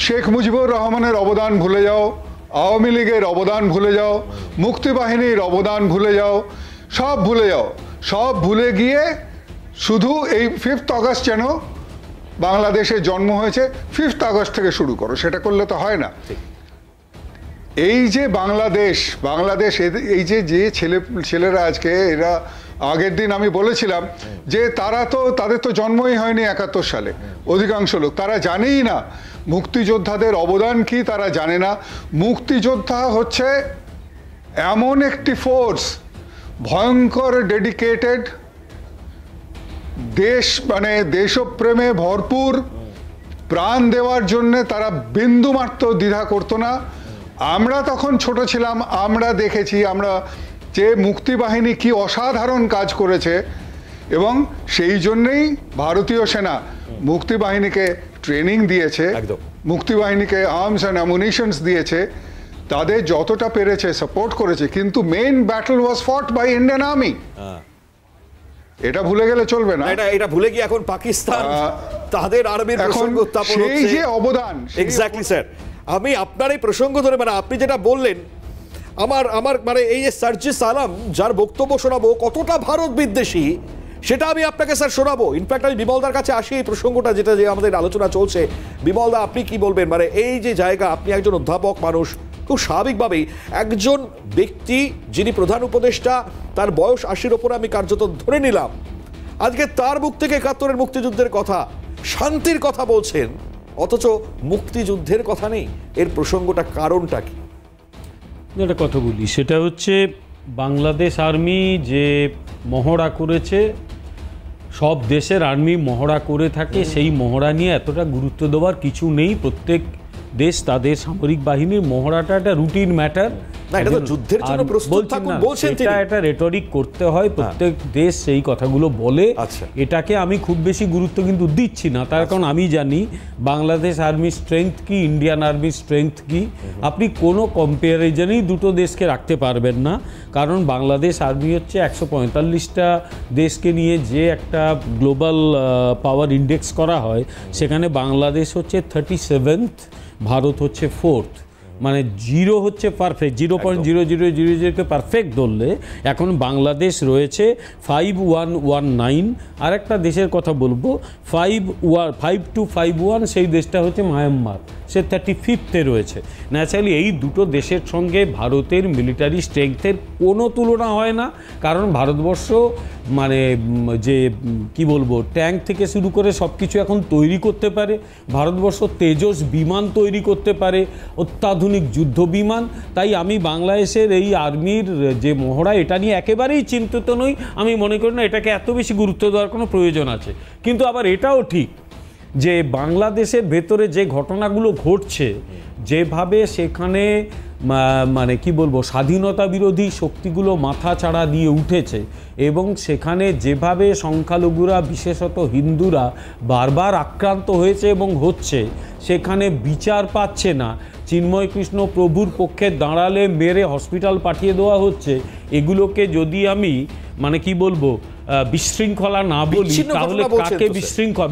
শেখ মুজিবুর রহমানের অবদান ভুলে যাও, আওয়ামী লীগের অবদান ভুলে যাও, মুক্তিবাহিনীর অবদান ভুলে যাও, সব ভুলে যাও। সব ভুলে গিয়ে শুধু এই 5th আগস্ট যেন বাংলাদেশে জন্ম হয়েছে, 5th আগস্ট থেকে শুরু করো। সেটা করলে তো হয় না। এই যে বাংলাদেশ এই যে ছেলেরা আজকে, এরা আগের দিন আমি বলেছিলাম যে তাদের তো জন্মই হয়নি 71 সালে। অধিকাংশ লোক তারা জানেই না মুক্তিযোদ্ধাদের অবদান কি, তারা জানে না। মুক্তিযোদ্ধা হচ্ছে এমন একটি ফোর্স, ভয়ঙ্কর ডেডিকেটেড, দেশপ্রেমে ভরপুর, প্রাণ দেওয়ার জন্য তারা বিন্দুমাত্র দ্বিধা করতো না। আমরা তখন ছোট ছিলাম, আমরা দেখেছি, আমরা যে মুক্তিবাহিনী কি অসাধারণ কাজ করেছে, এবং সেই জন্যই ভারতীয় সেনা মুক্তিবাহিনীকে ট্রেনিং দিয়েছে, মুক্তিবাহিনীকে আর্মস অ্যান্ড অ্যামুনিশনস দিয়েছে, তাদের যতটা পেরেছে সাপোর্ট করেছে, কিন্তু মেইন ব্যাটল ওয়াজ ফট বাই ইন্ডিয়ান আর্মি। এটা ভুলে গেলে চলবে না। এটা ভুলে গিয়ে এখন পাকিস্তান তাদের আর্মির প্রসঙ্গ উত্থাপন হচ্ছে, সেই যে অবদান। এক্স্যাক্টলি স্যার, আমি আপনার এই প্রসঙ্গ ধরে মানে আপনি যেটা বললেন, আমার মানে এই যে সার্জিস আলম যার বক্তব্য শোনাবো কতটা ভারত বিদ্বেষী সেটা আমি আপনাকে স্যার শোনাবো। ইনফ্যাক্ট আমি বিমলদার কাছে আসি এই প্রসঙ্গটা, যেটা যে আমাদের আলোচনা চলছে। বিমলদা, আপনি কি বলবেন, মানে এই যে জায়গা, আপনি একজন অধ্যাপক মানুষ, খুব স্বাভাবিকভাবেই একজন ব্যক্তি যিনি প্রধান উপদেষ্টা, তার বয়স 80-র ওপরে আমি কার্যত ধরে নিলাম, আজকে তার মুখ থেকে 71-এর মুক্তিযুদ্ধের কথা, শান্তির কথা বলছেন, অথচ মুক্তিযুদ্ধের কথা নেই। এর প্রসঙ্গটা কারণটা কি? একটা কথা বলি, সেটা হচ্ছে বাংলাদেশ আর্মি যে মহড়া করেছে, সব দেশের আর্মি মহড়া করে থাকে, সেই মহড়া নিয়ে এতটা গুরুত্ব দেওয়ার কিছু নেই। প্রত্যেক দেশ তাদের সামরিক বাহিনীর মহড়াটা একটা রুটিন ম্যাটার। এটা রেটরিক করতে হয়, প্রত্যেক দেশ সেই কথাগুলো বলে। এটাকে আমি খুব বেশি গুরুত্ব কিন্তু দিচ্ছি না, তার কারণ আমি জানি বাংলাদেশ আর্মির স্ট্রেংথ কি, ইন্ডিয়ান আর্মির স্ট্রেংথ কি। আপনি কোনো কম্প্যারিজনেই দুটো দেশকে রাখতে পারবেন না, কারণ বাংলাদেশ আর্মি হচ্ছে 145টা দেশকে নিয়ে যে একটা গ্লোবাল পাওয়ার ইন্ডেক্স করা হয়, সেখানে বাংলাদেশ হচ্ছে 37th, ভারত হচ্ছে 4th। মানে 0 হচ্ছে পারফেক্ট, 0.0000কে পারফেক্ট ধরলে এখন বাংলাদেশ রয়েছে 5119। আর একটা দেশের কথা বলবো 5251, সেই দেশটা হচ্ছে মায়ানমার, সে 35th-এ রয়েছে। ন্যাচারালি এই দুটো দেশের সঙ্গে ভারতের মিলিটারি স্ট্রেংথের কোনো তুলনা হয় না, কারণ ভারতবর্ষ মানে যে কি বলবো, ট্যাঙ্ক থেকে শুরু করে সব কিছু এখন তৈরি করতে পারে। ভারতবর্ষ তেজস বিমান তৈরি করতে পারে, অত্যাধুনিক যুদ্ধ বিমান। তাই আমি বাংলাদেশের এই আর্মির যে মহড়া, এটা নিয়ে একেবারেই চিন্তিত নই। আমি মনে করি না এটাকে এত বেশি গুরুত্ব দেওয়ার কোনো প্রয়োজন আছে। কিন্তু আবার এটাও ঠিক যে বাংলাদেশের ভেতরে যে ঘটনাগুলো ঘটছে, যেভাবে সেখানে মানে কি বলবো, স্বাধীনতা বিরোধী শক্তিগুলো মাথা চাড়া দিয়ে উঠেছে, এবং সেখানে যেভাবে সংখ্যালঘুরা বিশেষত হিন্দুরা বারবার আক্রান্ত হয়েছে এবং হচ্ছে, সেখানে বিচার পাচ্ছে না, চিন্ময় কৃষ্ণ প্রভুর পক্ষে দাঁড়ালে মেরে হসপিটাল পাঠিয়ে দেওয়া হচ্ছে, এগুলোকে যদি আমি মানে কি বলবো বিশৃঙ্খলা না বলি, তাহলে কাকে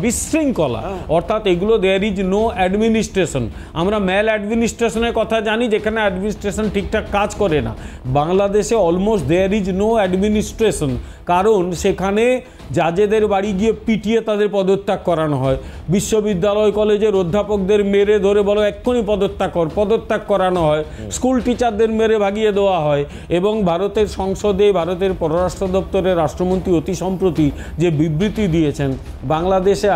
বিশৃঙ্খলা? অর্থাৎ এগুলো দেয়ার ইজ নো অ্যাডমিনিস্ট্রেশন। আমরা ম্যাল অ্যাডমিনিস্ট্রেশনের কথা জানি, যেখানে অ্যাডমিনিস্ট্রেশন ঠিকঠাক কাজ করে না। বাংলাদেশে almost there is no administration, কারণ সেখানে জাজেদের বাড়ি গিয়ে পিটিয়ে তাদের পদত্যাগ করানো হয়, বিশ্ববিদ্যালয় কলেজের অধ্যাপকদের মেরে ধরে বলো এক্ষুনি পদত্যাগ করানো হয়, স্কুল টিচারদের মেরে ভাগিয়ে দেওয়া হয়। এবং ভারতের সংসদে ভারতের পররাষ্ট্র দপ্তরের রাষ্ট্রমন্ত্রী অতি সম্প্রতি যে বিবৃতি দিয়েছেন, বাংলাদেশে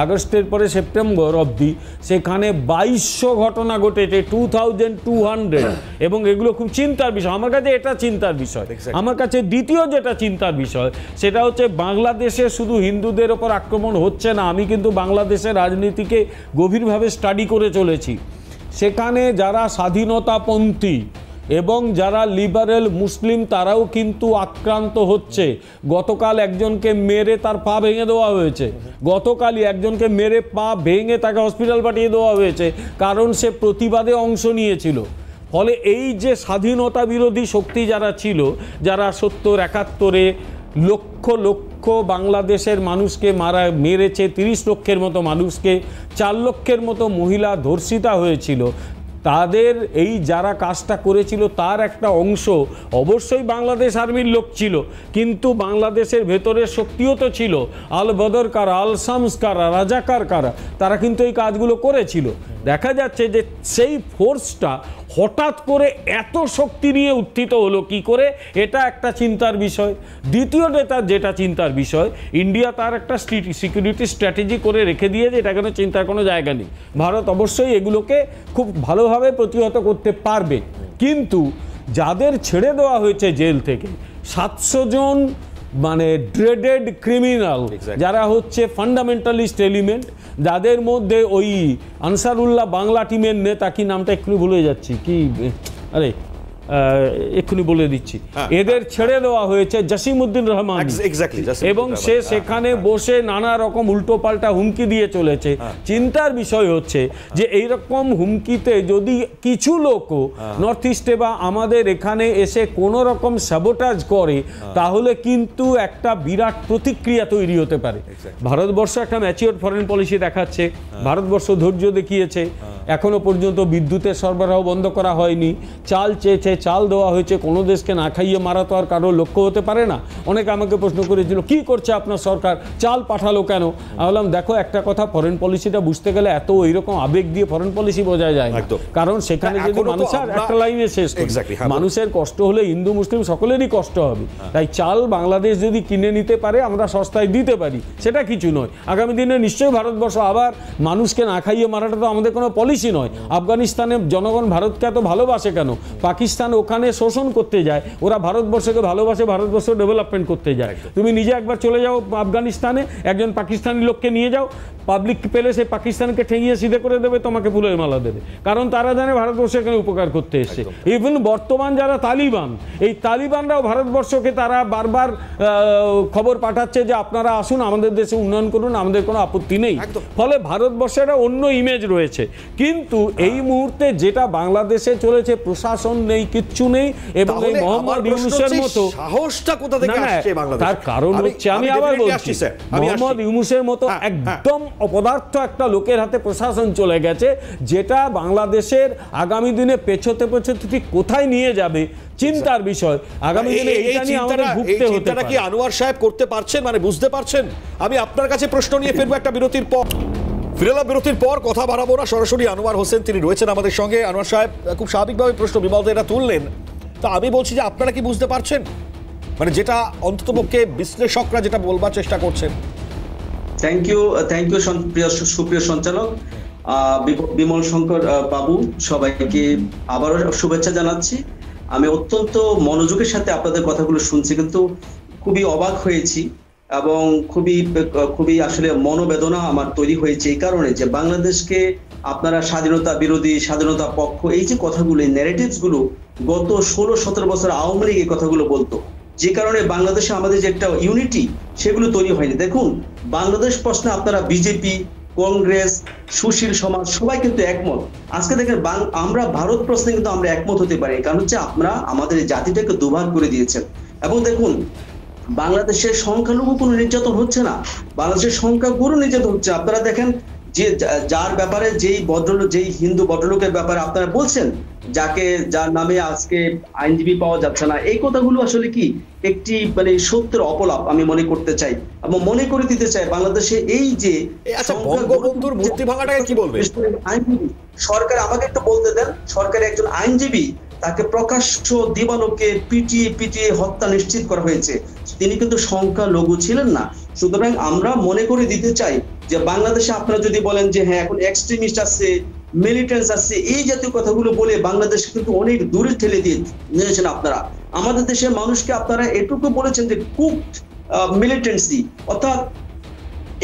আগস্টের পরে সেপ্টেম্বর অবধি সেখানে 2200 ঘটনা ঘটেছে, 2200, এবং এগুলো খুব চিন্তার বিষয়। আমার কাছে এটা চিন্তার বিষয়। আমার কাছে দ্বিতীয় যেটা চিন্তার বিষয়, সেটা হচ্ছে বাংলাদেশে শুধু হিন্দুদের ওপর আক্রমণ হচ্ছে না। আমি কিন্তু বাংলাদেশের রাজনীতিকে গভীরভাবে স্টাডি করে চলেছি। সেখানে যারা স্বাধীনতাপন্থী এবং যারা লিবারেল মুসলিম, তারাও কিন্তু আক্রান্ত হচ্ছে। গতকাল একজনকে মেরে তার পা ভেঙে দেওয়া হয়েছে, গতকালই একজনকে মেরে পা ভেঙে তাকে হসপিটাল পাঠিয়ে দেওয়া হয়েছে, কারণ সে প্রতিবাদে অংশ নিয়েছিল। ফলে এই যে স্বাধীনতা বিরোধী শক্তি যারা ছিল, যারা 70-71-এ লক্ষ লক্ষ বাংলাদেশের মানুষকে মেরেছে, 30 লক্ষের মতো মানুষকে, 4 লক্ষের মতো মহিলা ধর্ষিতা হয়েছিল, তাদের এই যারা কাজটা করেছিল তার একটা অংশ অবশ্যই বাংলাদেশ আর্মির লোক ছিল, কিন্তু বাংলাদেশের ভেতরের শক্তিও তো ছিল। আল বদর কারা, আল শামস কারা, রাজাকার কারা, তারা কিন্তু এই কাজগুলো করেছিল। দেখা যাচ্ছে যে সেই ফোর্সটা হঠাৎ করে এত শক্তি নিয়ে উত্থিত হলো কি করে, এটা একটা চিন্তার বিষয়। দ্বিতীয় যেটা চিন্তার বিষয়, ইন্ডিয়া তার একটা সিকিউরিটি স্ট্র্যাটেজি করে রেখে দিয়েছে, এটা কেন চিন্তার কোনো জায়গা নেই। ভারত অবশ্যই এগুলোকে খুব ভালোভাবে প্রতিহত করতে পারবে। কিন্তু যাদের ছেড়ে দেওয়া হয়েছে জেল থেকে, 700 জন মানে ড্রেডেড ক্রিমিনাল, যারা হচ্ছে ফান্ডামেন্টালিস্ট এলিমেন্ট, যাদের মধ্যে ওই আনসারুল্লাহ বাংলা টিমের নেতা, কি নামটা এক্ষুনি ভুলে যাচ্ছি, কি আরে এক্ষুনি বলে দিচ্ছি, এদের ছেড়ে দেওয়া হয়েছে জসিমউদ্দিন রহমান, এবং সে সেখানে বসে নানা রকম উল্টো পাল্টা হুমকি দিয়ে চলেছে। চিন্তার বিষয় হচ্ছে যে এইরকম হুমকিতে যদি কিছু লোকও নর্থ ইস্টে বা আমাদের এখানে এসে কোনো রকম স্যাবোটাজ করে, তাহলে কিন্তু একটা বিরাট প্রতিক্রিয়া তৈরি হতে পারে। ভারতবর্ষ একটা ম্যাচিওর ফরেন পলিসি দেখাচ্ছে, ভারতবর্ষ ধৈর্য দেখিয়েছে, এখনো পর্যন্ত বিদ্যুতের সরবরাহ বন্ধ করা হয়নি, চাল চেয়েছে চাল দেওয়া হয়েছে, কোনো দেশকে না খাইয়ে মারা তো আর কারোর লক্ষ্য হতে পারে না। অনেকে আমাকে প্রশ্ন করেছিল কি করছে আপনার সরকার, চাল পাঠালো কেন? আমি বললাম দেখো একটা কথা, ফরেন পলিসিটা বুঝতে গেলে এত এইরকম আবেগ দিয়ে ফরেন পলিসি বোঝা যায় না, কারণ সেখানে যদি মানুষের একটা লাইনে শেষ করি, মানুষের কষ্ট হলে হিন্দু মুসলিম সকলেরই কষ্ট হবে। তাই চাল বাংলাদেশ যদি কিনে নিতে পারে, আমরা সস্তায় দিতে পারি, সেটা কিছু নয়। আগামী দিনে নিশ্চয়ই ভারতবর্ষ আবার মানুষকে না খাইয়ে মারাটা তো আমাদের কোনো পলিসি নয়। আফগানিস্তানের জনগণ ভারতকে এত ভালোবাসে কেন? পাকিস্তান ওখানে শোষণ করতে যায়, ওরা ভারতবর্ষকে ভালোবাসে, ভারতবর্ষ ডেভেলপমেন্ট করতে যায়। তুমি নিজে একবার চলে যাও আফগানিস্তানে, একজন পাকিস্তানি লোককে নিয়ে যাও, পাবলিক পেলে সে পাকিস্তানকে ঠেঙিয়ে সিধে করে দেবে, তোমাকে ফুলের মালা দেবে, কারণ তারা জানে ভারতবর্ষ এখানে উপকার করতে এসছে। ইভেন বর্তমান যারা তালিবান, এই তালিবানরাও ভারতবর্ষকে তারা বারবার খবর পাঠাচ্ছে যে আপনারা আসুন, আমাদের দেশে উন্নয়ন করুন, আমাদের কোনো আপত্তি নেই। ফলে ভারতবর্ষের অন্য ইমেজ রয়েছে। কিন্তু এই মুহূর্তে যেটা বাংলাদেশে চলেছে, প্রশাসন নেই, কিচ্ছু নেই, এবং এই মোহাম্মদ ইউনূসের মতো সাহসটা কোথা থেকে আসছে বাংলাদেশে? তার কারণ হচ্ছে, আমি আবার বলছি, মোহাম্মদ ইউনূসের মতো একদম অপদার্থ একটা লোকের হাতে প্রশাসন চলে গেছে, যেটা বাংলাদেশের আগামী দিনে পেছোতে পেছোতে ঠিক কোথায় নিয়ে যাবে চিন্তার বিষয়। আগামী দিনে এইটা নিয়ে আমাদের ভুগতে হতে পারে। কি আনোয়ার সাহেব করতে পারছেন, মানে বুঝতে পারছেন? আমি আপনার কাছে প্রশ্ন নিয়ে ফিরবো একটা বিরতির পর। ফিরলাম বিরতির পর, কথা বাড়াবো না, সরাসরি আনোয়ার হোসেন তিনি রয়েছেন আমাদের সঙ্গে। আনোয়ার সাহেব খুব স্বাভাবিকভাবে প্রশ্ন বিমলদা এটা তুললেন, তো আমি বলছি যে আপনারা কি বুঝতে পারছেন, মানে যেটা অন্ততপক্ষে বিশ্লেষকরা যেটা বলবার চেষ্টা করছেন? থ্যাংক ইউ সুপ্রিয় সঞ্চালক বিমল শঙ্কর বাবু, সবাইকে আবারও শুভেচ্ছা জানাচ্ছি। আমি অত্যন্ত মনোযোগের সাথে আপনাদের কথাগুলো শুনছি, কিন্তু খুবই অবাক হয়েছি এবং খুবই আসলে মনোবেদনা আমার তৈরি হয়েছে এই কারণে যে বাংলাদেশকে আপনারা স্বাধীনতা বিরোধী, স্বাধীনতা পক্ষ, এই যে কথাগুলো, এই ন্যারেটিভস গুলো গত 16-17 বছর আওয়ামী লীগ এই কথাগুলো বলতো, যে কারণে বাংলাদেশে আমাদের যে একটা ইউনিটি সেগুলো তৈরি হয়নি। দেখুন, বাংলাদেশ প্রশ্নে আপনারা বিজেপি, কংগ্রেস, সুশীল সমাজ সবাই কিন্তু একমত। আজকে দেখেন আমরা ভারত প্রশ্নে কিন্তু আমরা একমত হতে পারি, কারণ হচ্ছে আপনারা আমাদের জাতিটাকে দুভাগ করে দিয়েছেন। এবং দেখুন, বাংলাদেশের সংখ্যালঘু কোনো নির্যাতন হচ্ছে না, বাংলাদেশের সংখ্যাগুরু নির্যাতন হচ্ছে। আপনারা দেখেন যে যার ব্যাপারে যেই হিন্দু ভদ্রলোকের ব্যাপারে আপনারা বলছেন, যার নামে আজকে আইনজীবী পাওয়া যাচ্ছে না, এই কথাগুলো আসলে কি একটি মানে সত্যের অপলাপ আমি মনে করতে চাই এবং মনে করে দিতে চাই। বাংলাদেশে এই যে বঙ্গবন্ধুর মূর্তি ভাঙাটাকে কি বলবে আইনজীবী, সরকার আমাকে একটু বলতে দেন, সরকারের একজন আইনজীবী, তাকে প্রকাশ্য দিবালোকে পিটিয়ে হত্যা নিশ্চিত করা হয়েছে। তিনি কিন্তু সংখ্যালঘু ছিলেন না। সুতরাং আমরা মনে করে দিতে চাই যে বাংলাদেশে আপনারা যদি বলেন যে হ্যাঁ এখন এক্সট্রিমিস্ট আছে, মিলিটেন্টস আছে, এই জাতীয় কথাগুলো বলে বাংলাদেশ কিন্তু অনেক দূরে ঠেলে দিয়েছেন আপনারা। আমাদের দেশের মানুষকে আপনারা এটুকু বলেছেন যে কুকড মিলিটেন্সি, অর্থাৎ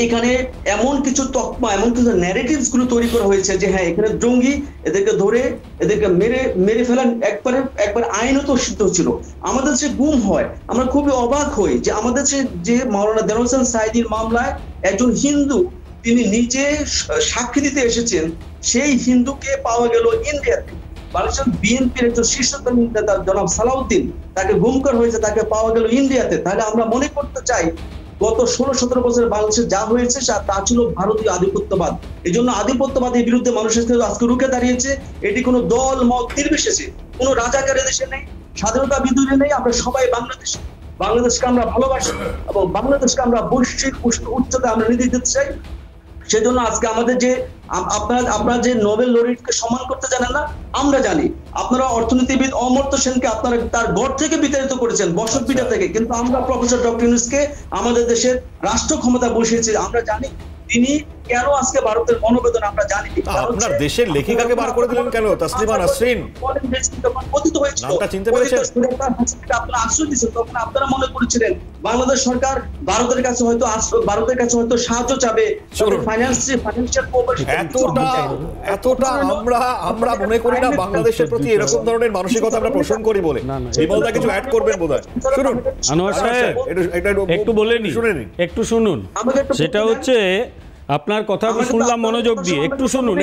এখানে এমন কিছু তকমা, এমন কিছু ন্যারেটিভস গুলো তৈরি করা হয়েছে যে হ্যাঁ এখানে জঙ্গি, এদেরকে ধরে এদেরকে মেরে ফেলার একবার আইনত সিদ্ধ ছিল। আমাদের দেশে গুম হয়, আমরা খুবই অবাক হই যে আমাদের দেশে যে মাওলানা দেলোয়ার হোসেন সাঈদীর মামলায় একজন হিন্দু তিনি নিজে সাক্ষী দিতে এসেছেন, সেই হিন্দুকে পাওয়া গেল ইন্ডিয়াতে। বাংলাদেশের বিএনপির একজন শীর্ষস্থানীয় নেতা জনাব সালাউদ্দিন, তাকে গুম করা হয়েছে, তাকে পাওয়া গেল ইন্ডিয়াতে। তাহলে আমরা মনে করতে চাই গত 16-17 বছর বাংলাদেশে যা হয়েছে তা ছিল ভারতীয় আধিপত্যবাদ। এই জন্য আধিপত্যবাদের বিরুদ্ধে মানুষের আজকে রুখে দাঁড়িয়েছে। এটি কোনো দল মত নির্বিশেষে, কোনো রাজাকারের দেশে নেই, স্বাধীনতা বিদ্রোহী নেই। আমরা সবাই বাংলাদেশকে আমরা ভালোবাসি এবং বাংলাদেশকে আমরা বৈশ্বিক উচ্চতা আমরা নিতে দিতে চাই। সেজন্য আজকে আমাদের যে আপনারা যে নোবেল লরিটকে সম্মান করতে জানেন না, আমরা জানি। আপনারা অর্থনীতিবিদ অমর্ত্য সেনকে আপনারা তার ঘর থেকে বিতাড়িত করেছেন, বসতভিটা থেকে, কিন্তু আমরা প্রফেসর ডক্টর ইউনূসকে আমাদের দেশের রাষ্ট্র ক্ষমতা বসিয়েছি। আমরা জানি তিনি কেন আজকে ভারতের মনোবেদনা আমরা জানি। আপনার দেশের লেখিকাকে বার করে দিলেন কেন? তাসলিমা নাসরিন পতিত হয়েছিল, নামটা চিনতে পেরেছেন? আপনারা আশ্রয় দিচ্ছেন, তখন আপনারা মনে করেছিলেন বাংলাদেশ সরকার ভারতের কাছে হয়তো সাহায্য চাবে, ফাইন্যান্সিয়াল কোঅপারেশন। এতটা আমরা মনে করি না বাংলাদেশের প্রতি এরকম ধরনের মানসিকতা আমরা পোষণ করি বলে। বিমলদা কিছু অ্যাড করবেন বোধহয়। শুনুন আনোয়ার সাহেব একটু বলে নিন, একটু শুনুন। সেটা হচ্ছে আপনার কথা আমি শুনলাম মনোযোগ দিয়ে, একটু শুনুন।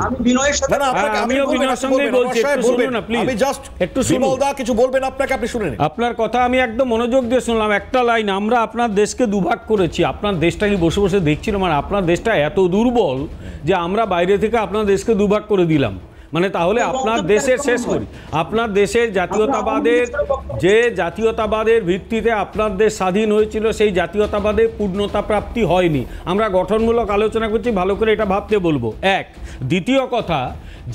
আমি বিনয়ের সাথে আমিও বিনয়ের সঙ্গেই বলছি, একটু শুনুন না প্লিজ। আমি জাস্ট একটু শুনুন, বিমলদা কিছু বলবেন আপনাকে, আপনি শুনে নিন। আপনার কথা আমি একদম মনোযোগ দিয়ে শুনলাম। একটা লাইন, আমরা আপনার দেশকে দুভাগ করেছি। আপনার দেশটা কি বসে বসে দেখছিল? মানে আপনার দেশটা এত দুর্বল যে আমরা বাইরে থেকে আপনার দেশকে দুভাগ করে দিলাম। মানে তাহলে আপনার দেশের শেষ করি, আপনার দেশের জাতীয়তাবাদের ভিত্তিতে আপনার দেশ স্বাধীন হয়েছিল, সেই জাতীয়তাবাদের পূর্ণতা প্রাপ্তি হয়নি। আমরা গঠনমূলক আলোচনা করছি, ভালো করে এটা ভাবতে বলবো। এক, দ্বিতীয় কথা,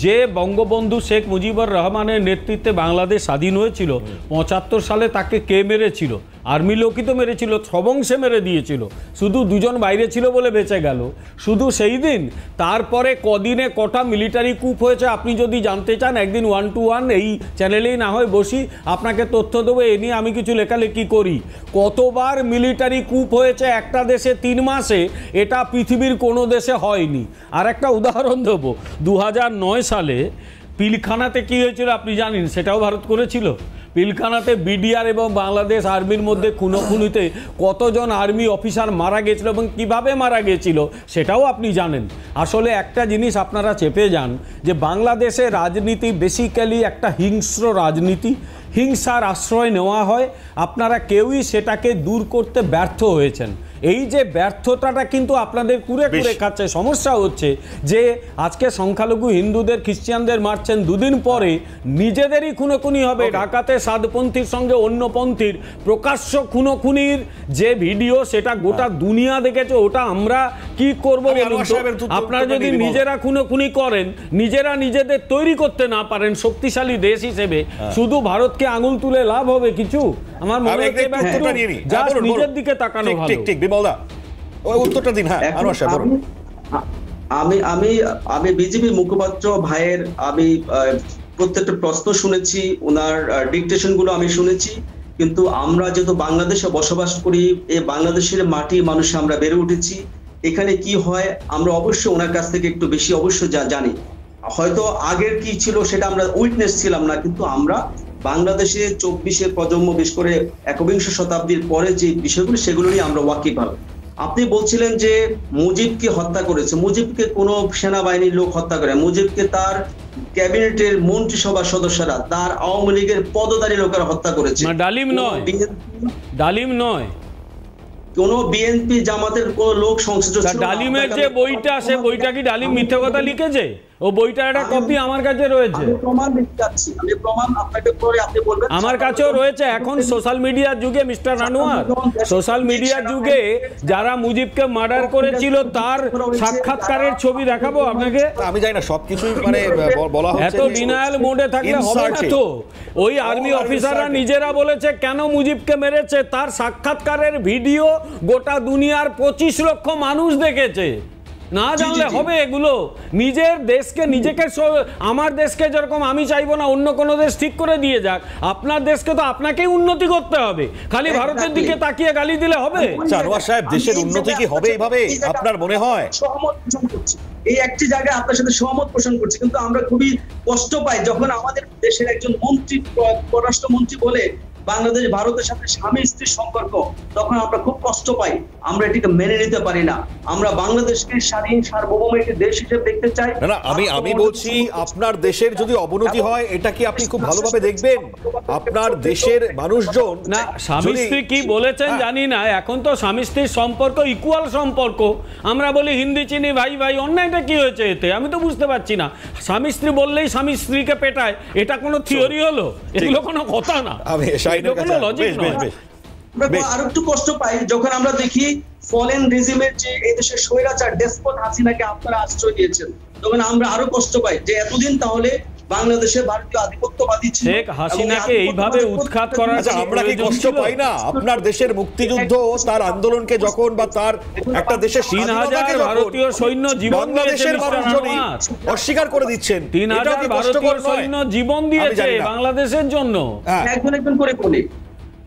যে বঙ্গবন্ধু শেখ মুজিবুর রহমানের নেতৃত্বে বাংলাদেশ স্বাধীন হয়েছিল, 75 সালে তাকে কে মেরেছিল? আর্মি লোকই তো মেরেছিল, সবংশে মেরে দিয়েছিল। শুধু দুজন বাইরে ছিল বলে বেঁচে গেল। শুধু সেই দিন, তারপরে কদিনে কটা মিলিটারি কুপ হয়েছে আপনি যদি জানতে চান, একদিন 1 to 1 এই চ্যানেলেই না হয় বসি, আপনাকে তথ্য দেবো। এ নিয়ে আমি কিছু লেখালেখি করি। কতবার মিলিটারি কুপ হয়েছে একটা দেশে 3 মাসে, এটা পৃথিবীর কোনো দেশে হয়নি। আর একটা উদাহরণ দেবো, 2009 সালে পিলখানাতে কী হয়েছিল আপনি জানেন? সেটাও ভারত করেছিল। পিলখানাতে বিডিআর এবং বাংলাদেশ আর্মির মধ্যে খুনোখুনিতে কতজন আর্মি অফিসার মারা গেছিল এবং কিভাবে মারা গেছিল সেটাও আপনি জানেন। আসলে একটা জিনিস আপনারা চেপে যান, যে বাংলাদেশের রাজনীতি বেসিক্যালি একটা হিংস্র রাজনীতি, হিংসার আশ্রয় নেওয়া হয়। আপনারা কেউই সেটাকে দূর করতে ব্যর্থ হয়েছেন। এই যে ব্যর্থতাটা কিন্তু আপনাদের কুরে কুরে খাচ্ছে। সমস্যা হচ্ছে যে আজকে সংখ্যালঘু হিন্দুদের খ্রিস্টানদের মারছেন, দুদিন পরে নিজেদেরই খুনোখুনি হবে। ঢাকাতে সাতপন্থীর সঙ্গে অন্যপন্থীর প্রকাশ্য খুনোখুনির যে ভিডিও, সেটা গোটা দুনিয়া দেখেছে। ওটা আমরা কি করবো বলুন তো? আপনারা যদি নিজেরা খুনোখুনি করেন, নিজেরা নিজেদের তৈরি করতে না পারেন শক্তিশালী দেশ হিসেবে, শুধু ভারতকে আঙুল তুলে লাভ হবে কিছু? আমার মনে হচ্ছে নিজের দিকে তাকানো ভালো। ঠিক বিমলদা, ওই উত্তরটা দিন। হ্যাঁ আনোয়ার সাহেব বলুন। আমি বিজেপি মুখপাত্র ভাইয়ের আমি প্রত্যেকটা প্রশ্ন শুনেছি, ওনার ডিকটেশন গুলো আমি শুনেছি। কিন্তু আমরা যেহেতু বাংলাদেশে বসবাস করি, এই বাংলাদেশের মাটি মানুষে আমরা বেড়ে উঠেছি, এখানে কি হয় আমরা অবশ্যই ওনার কাছ থেকে একটু বেশি অবশ্যই জানি। হয়তো আগের কি ছিল সেটা আমরা উইটনেস ছিলাম না, কিন্তু আমরা বাংলাদেশে 24 প্রজন্ম, বিশেষ করে 21 শতাব্দীর পরে যে বিষয়গুলো, সেগুলো নিয়ে আমরা ওয়াকিবহাল। আপনি বলছিলেন যে মুজিবকে হত্যা করেছে, মুজিবকে কোনো সেনাবাহিনীর লোক হত্যা করে, মুজিবকে তার ক্যাবিনেটের মন্ত্রিসভার সদস্যরা, তার আওয়ামী লীগের পদধারী লোকেরা হত্যা করেছে। ডালিম নয়, কোন বিএনপি জামাতের কোন লোক সংশ্লিষ্ট ছিল? ডালিমের যে বইটা, সে বইটা কি ডালিম মিথ্যা কথা লিখেছে? ও বইটার একটা কপি আমার কাছে রয়েছে, আমার কাছেও রয়েছে। এখন সোশ্যাল মিডিয়ার যুগে মিস্টার আনোয়ার, সোশ্যাল মিডিয়ার যুগে যারা মুজিবকে মার্ডার করেছিল তার সাক্ষাৎকারের ছবি দেখাবো আপনাকে? আমি জানি না সবকিছুই মানে বলা হচ্ছে, এত ডিনায়াল মোডে থাকলে হবে না তো। ওই আর্মি অফিসাররা নিজেরা বলেছে কেন মুজিবকে মেরেছে, তার সাক্ষাৎকারের ভিডিও গোটা দুনিয়ার 25 লক্ষ মানুষ দেখেছে। না জানলে হবে এগুলো? নিজের দেশকে নিজেকে, আমার দেশকে যেরকম আমি চাইবো না অন্য কোনো দেশ ঠিক করে দিয়ে যাক, আপনার দেশকে তো আপনাকেই উন্নতি করতে হবে। খালি ভারতের দিকে তাকিয়ে গালি দিলে হবে? আনোয়ার সাহেব, দেশের উন্নতি কি হবে এইভাবে আপনার মনে হয়? এই একটি জায়গায় আপনার সাথে সহমত পোষণ করছি, কিন্তু আমরা খুবই কষ্ট পাই যখন আমাদের দেশের একজন মন্ত্রী, পররাষ্ট্রমন্ত্রী বলে বাংলাদেশ ভারতের সাথে স্বামী স্ত্রীর সম্পর্ক, তখন আমরা খুব কষ্ট পাই। আমরা এটিকে মেনে নিতে পারি না। আমরা বাংলাদেশকে স্বাধীন সার্বভৌম একটি দেশ হিসেবে দেখতে চাই। না, আমি বলছি আপনার দেশের যদি অবনতি হয়, এটা কি আপনি খুব ভালোভাবে দেখবেন? আপনার দেশের মানুষজন, না স্বামী স্ত্রী কি বলেছেন জানি না, এখন তো স্বামী স্ত্রীর সম্পর্ক ইকুয়াল সম্পর্ক। আমরা বলি হিন্দি চিনি ভাই ভাই, অন্যায়টা কি হয়েছে এতে? আমি তো বুঝতে পারছি না। স্বামী স্ত্রী বললেই স্বামী স্ত্রীকে পেটায়, এটা কোনো থিওরি হলো? এগুলো কোনো কথা না। আর একটু কষ্ট পাই যখন আমরা দেখি ফরেন রেজিমের যে এই দেশের স্বৈরাচার ডেসপট হাসিনাকে আপনারা আশ্রয় দিয়েছেন, তখন আমরা আরো কষ্ট পাই যে এতদিন তাহলে বাংলাদেশে ভারতীয় আধিপত্যবাদী ছিল। শেখ হাসিনাকে এইভাবে উৎখাত করার আচ্ছা, আমরা কি কষ্ট পাই না আপনার দেশের মুক্তিযুদ্ধ তার আন্দোলনকে যখন বা তার একটা দেশের ৩,০০০ ভারতীয় সৈন্য জীবন দিয়েছে, বাংলাদেশের মানুষজনই অস্বীকার করে দিচ্ছেন, ৩,০০০ ভারতীয় সৈন্য জীবন দিয়েছে বাংলাদেশের জন্য। একজন একজন করে বলি,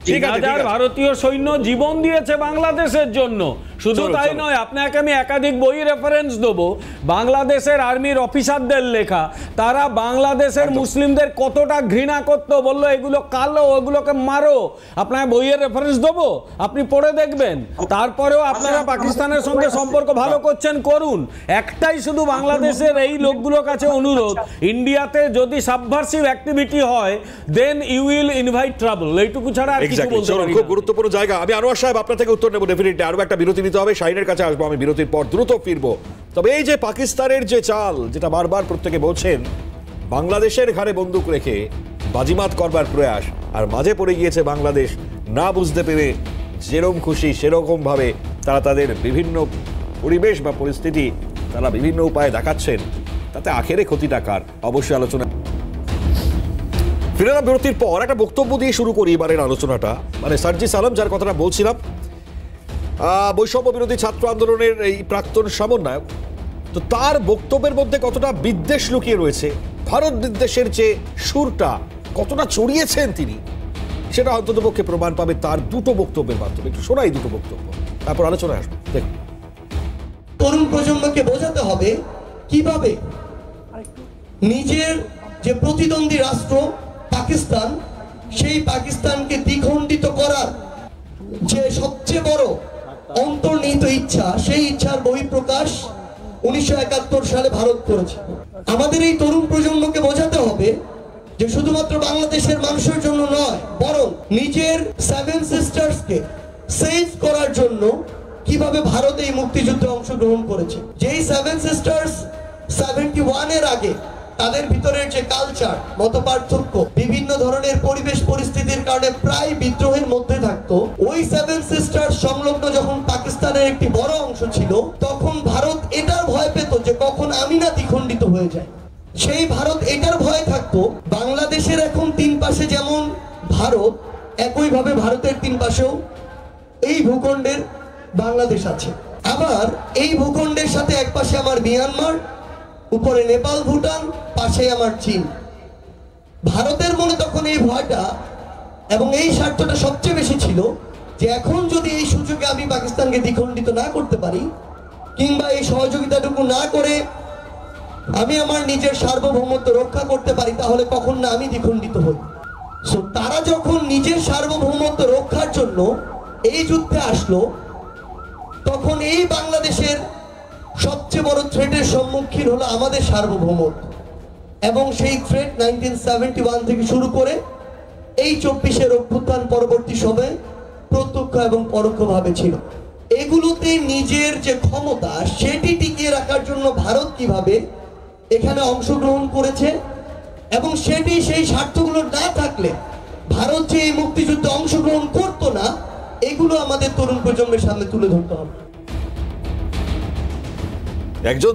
৩,০০০ ভারতীয় সৈন্য জীবন দিয়েছে বাংলাদেশের জন্য। শুধু তাই নয়, আপনাকে আমি একাধিক বই রেফারেন্স দেবো, বাংলাদেশের আর্মির অফিসারদের লেখা, তারা বাংলাদেশের মুসলিমদের কতটা ঘৃণা করতো, বললো এগুলো কালো, ওগুলোকে মারো। আপনাকে বইয়ের রেফারেন্স দেবো, আপনি পড়ে দেখবেন। তারপরেও আপনারা পাকিস্তানের সঙ্গে সম্পর্ক ভালো করছেন, করুন। একটাই শুধু বাংলাদেশের এই লোকগুলোর কাছে অনুরোধ, ইন্ডিয়াতে যদি সাবভার্সিভ অ্যাক্টিভিটি হয় then you will invite trouble, এইটুকু ছাড়া আর কিছু বলতে পারি না। খুব গুরুত্বপূর্ণ জায়গা। আমি আনোয়ার সাহেব আপনার থেকে উত্তর নেব ডেফিনেটলি, আরো একটা বিরতি নিতে হবে, শাহিনের কাছে আসবো আমি বিরতির পর, দ্রুত ফিরবো। তবে এই যে পাকিস্তানের যে চাল, যেটা বারবার প্রত্যেকে বলছেন, বাংলাদেশের ঘাড়ে বন্দুক রেখে বাজিমাত করবার প্রয়াস, আর মাঝে পড়ে গিয়েছে বাংলাদেশ, না বুঝতে পেরে যেরকম খুশি সেরকম ভাবে তারা তাদের বিভিন্ন পরিবেশ বা পরিস্থিতি তারা বিভিন্ন উপায়ে দেখাচ্ছেন, তাতে আখেরে ক্ষতিটা কার? অবশ্যই আলোচনা। ফিরে এলাম বিরতির পর। একটা বক্তব্য দিয়ে শুরু করি এবারের আলোচনাটা। মানে সার্জিস আলম, যার কথাটা বলছিলাম, বৈষম্য বিরোধী ছাত্র আন্দোলনের এই প্রাক্তন সমন্বয়ক, তো তার বক্তব্যের মধ্যে কতটা বিদ্বেষ লুকিয়ে রয়েছে, ভারত বিদ্বেষের যে সুরটা কতটা চড়িয়েছেন তিনি, সেটা অন্ততপক্ষে প্রমাণ পাবে তার দুটো বক্তব্যের মাধ্যমে। একটু শোনাই দুটো বক্তব্য, তারপর আলোচনায় আসবো। দেখুন, তরুণ প্রজন্মকে বোঝাতে হবে কিভাবে নিজের যে প্রতিদ্বন্দ্বী রাষ্ট্র পাকিস্তান, সেই পাকিস্তানকে দ্বিখণ্ডিত করার যে সবচেয়ে বড় অন্তর্নিহিত ইচ্ছা, সেই ইচ্ছার বহিঃপ্রকাশ 1971 সালে ভারত করেছে। আমাদের এই তরুণ প্রজন্মকে বোঝাতে হবে যে শুধুমাত্র বাংলাদেশের মানুষের জন্য নয়, বরং নিজের 7 সিস্টার্সকে সেভ করার জন্য কিভাবে ভারত এই মুক্তিযুদ্ধে অংশগ্রহণ করেছে। যেই 7 সিস্টার্স 71 এর আগে তাদের ভিতরের যে কালচার, মতপার্থক্য, বিভিন্ন ধরনের পরিবেশ পরিস্থিতির কারণে প্রায় বিদ্রোহের মধ্যে থাকতো, ওই 7 সিস্টার সংলগ্ন যখন পাকিস্তানের একটি বড় অংশ ছিল, তখন ভারত এটার ভয় পেত যে কখন আমি না দ্বিখণ্ডিত হয়ে যায়। সেই ভারত এটার ভয় থাকতো বাংলাদেশের এখন 3 পাশে যেমন ভারত, একইভাবে ভারতের 3 পাশেও এই ভূখণ্ডের বাংলাদেশ আছে। আবার এই ভূখণ্ডের সাথে এক পাশে আমার মিয়ানমার, উপরে নেপাল, ভুটান, পাশে আমার চীন। ভারতের মনে তখন এই ভয়টা এবং এই স্বার্থটা সবচেয়ে বেশি ছিল যে এখন যদি এই সুযোগে আমি পাকিস্তানকে দ্বিখণ্ডিত না করতে পারি, কিংবা এই সহযোগিতাটুকু না করে আমি আমার নিজের সার্বভৌমত্ব রক্ষা করতে পারি, তাহলে কখন না আমি দ্বিখণ্ডিত হই। সো তারা যখন নিজের সার্বভৌমত্ব রক্ষার জন্য এই যুদ্ধে আসলো, তখন এই বাংলাদেশের সবচেয়ে বড় থ্রেটের সম্মুখীন হলো আমাদের সার্বভৌমত্ব, এবং সেই থ্রেট 1971 থেকে শুরু করে এই 24-এর অভ্যুত্থান পরবর্তী সময়ে প্রত্যক্ষ এবং পরোক্ষভাবে ছিল। এগুলোতে নিজের যে ক্ষমতা, সেটি টিকিয়ে রাখার জন্য ভারত কিভাবে এখানে অংশগ্রহণ করেছে, এবং সেটি সেই স্বার্থগুলো না থাকলে ভারত যে এই মুক্তিযুদ্ধে অংশগ্রহণ করতো না, এগুলো আমাদের তরুণ প্রজন্মের সামনে তুলে ধরতে হবে। একজন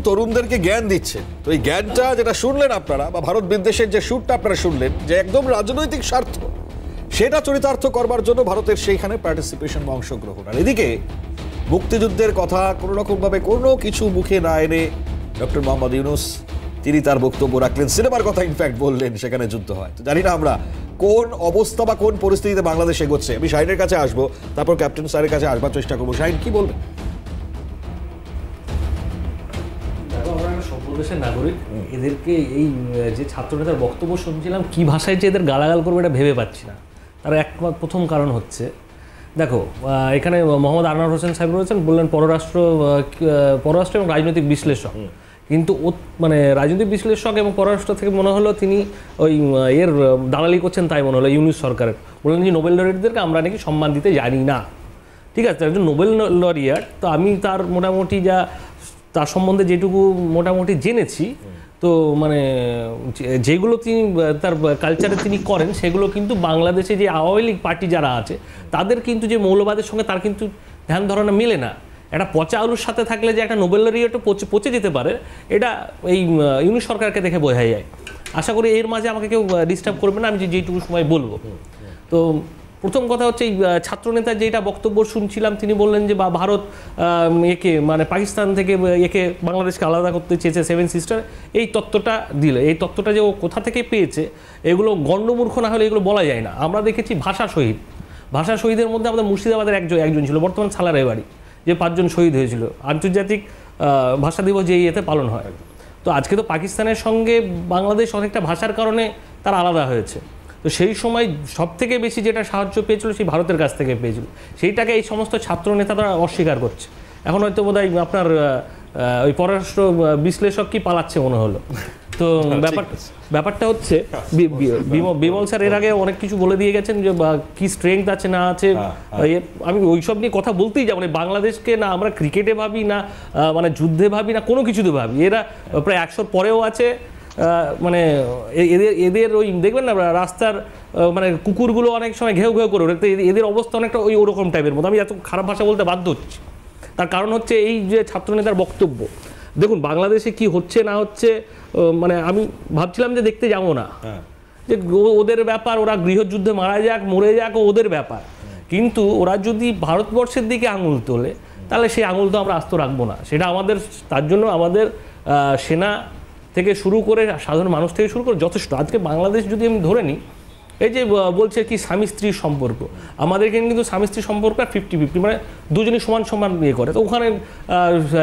তরুণদেরকে জ্ঞান দিচ্ছে, তো এই জ্ঞানটা যেটা শুনলেন আপনারা, বা ভারত বিদ্বেষের যে সুরটা আপনারা শুনলেন, যে একদম রাজনৈতিক স্বার্থ, সেটা চরিতার্থ করবার জন্য ভারতের সেইখানে পার্টিসিপেশন বা অংশগ্রহণ। আর এদিকে মুক্তিযুদ্ধের কথা কোনো রকম ভাবে কোনো কিছু মুখে না এনে ডক্টর মোহাম্মদ ইউনূস তিনি তার বক্তব্য রাখলেন, সিনেমার কথা ইনফ্যাক্ট বললেন, সেখানে যুদ্ধ হয়। তো জানি না আমরা কোন অবস্থা বা কোন পরিস্থিতিতে বাংলাদেশ এগোচ্ছে। আমি শাহিনের কাছে আসবো, তারপর ক্যাপ্টেন স্যারের কাছে আসবার চেষ্টা করবো। শাহিন, কি বলবেন? দেশের নাগরিক, এদেরকে এই যে ছাত্রনেতার বক্তব্য শুনছিলাম, কি ভাষায় যে এদের গালাগাল করবে এটা ভেবে পাচ্ছি না। তার প্রথম কারণ হচ্ছে, দেখো এখানে মোহাম্মদ আনোয়ার হোসেন সাহেব রয়েছেন, বললেন পররাষ্ট্র এবং রাজনৈতিক বিশ্লেষক, কিন্তু মানে রাজনৈতিক বিশ্লেষক এবং পররাষ্ট্র থেকে মনে হলো তিনি ওই এর দালালি করছেন, তাই মনে হলো ইউনূস সরকারের। বললেন যে নোবেল লরিয়েটদেরকে আমরা নাকি সম্মান দিতে জানি না। ঠিক আছে, একজন নোবেল লরিয়েট, তো আমি তার মোটামুটি তার সম্বন্ধে যেটুকু মোটামুটি জেনেছি, তো মানে যেগুলো তিনি তার কালচারে তিনি করেন, সেগুলো কিন্তু বাংলাদেশে যে আওয়ামী লীগ পার্টি যারা আছে তাদের কিন্তু যে মৌলবাদের সঙ্গে তার কিন্তু ধ্যান ধারণা মিলে না। একটা পচা আলুর সাথে থাকলে যে একটা নোবেল লরিয়েটও পচে যেতে পারে, এটা এই ইউনূস সরকারকে দেখে বোঝা যায়। আশা করি এর মাঝে আমাকে কেউ ডিস্টার্ব করবে না, আমি যেইটুকু সময় বলবো। তো প্রথম কথা হচ্ছে এই ছাত্রনেতার যেটা বক্তব্য শুনছিলাম, তিনি বললেন যে ভারত একে মানে পাকিস্তান থেকে একে বাংলাদেশকে আলাদা করতে চেয়েছে, 7 সিস্টার, এই তত্ত্বটা দিলে, এই তত্ত্বটা যে ও কোথা থেকে পেয়েছে, এগুলো গণ্ডমূর্খ না হলে এগুলো বলা যায় না। আমরা দেখেছি ভাষা শহীদ, ভাষা শহীদের মধ্যে আমাদের মুর্শিদাবাদের একজন ছিল, বর্তমান সালারের বাড়ি, যে 5 জন শহীদ হয়েছিল আন্তর্জাতিক ভাষা দিবস যে ইয়েতে পালন হয়। তো আজকে তো পাকিস্তানের সঙ্গে বাংলাদেশ অনেকটা ভাষার কারণে তারা আলাদা হয়েছে। তো সেই সময় সব থেকে বেশি যেটা সাহায্য পেয়েছিল সেই ভারতের কাছ থেকে পেয়েছিল, সেইটাকে এই সমস্ত ছাত্র নেতারা অস্বীকার করছে। এখন হয়তো বোধহয় আপনার ওই পররাষ্ট্র বিশ্লেষক কি পালাচ্ছে মনে হলো। তো ব্যাপারটা হচ্ছে বিমল স্যার এর আগে অনেক কিছু বলে দিয়ে গেছেন যে কি স্ট্রেংথ আছে না আছে, আমি ওইসব নিয়ে কথা বলতেই যাবো না। বাংলাদেশকে না আমরা ক্রিকেটে ভাবি, না মানে যুদ্ধে ভাবি, না কোনো কিছুতে ভাবি, এরা প্রায় 100 পরেও আছে। মানে এদের ওই দেখবেন না রাস্তার মানে কুকুরগুলো অনেক সময় ঘেউ ঘেউ করে, এদের অবস্থা অনেকটা ওরকম টাইপের মতো। আমি এত খারাপ ভাষা বলতে বাধ্য হচ্ছি, তার কারণ হচ্ছে এই যে ছাত্রনেতার বক্তব্য। দেখুন বাংলাদেশে কি হচ্ছে না হচ্ছে, মানে আমি ভাবছিলাম যে দেখতে যাবো না, যে ওদের ব্যাপার, ওরা গৃহযুদ্ধে মারা যাক মরে যাক ওদের ব্যাপার, কিন্তু ওরা যদি ভারতবর্ষের দিকে আঙুল তোলে তাহলে সেই আঙুল তো আমরা আস্ত রাখবো না। সেটা আমাদের, তার জন্য আমাদের সেনা থেকে শুরু করে সাধারণ মানুষ থেকে শুরু করে যথেষ্ট। আজকে বাংলাদেশ যদি আমি ধরে নিই, এই যে বলছে কি স্বামী স্ত্রীর সম্পর্ক, আমাদের এখানে কিন্তু স্বামী স্ত্রীর সম্পর্ক 50-50, মানে দুজনই সমান সমান ইয়ে করে। তো ওখানে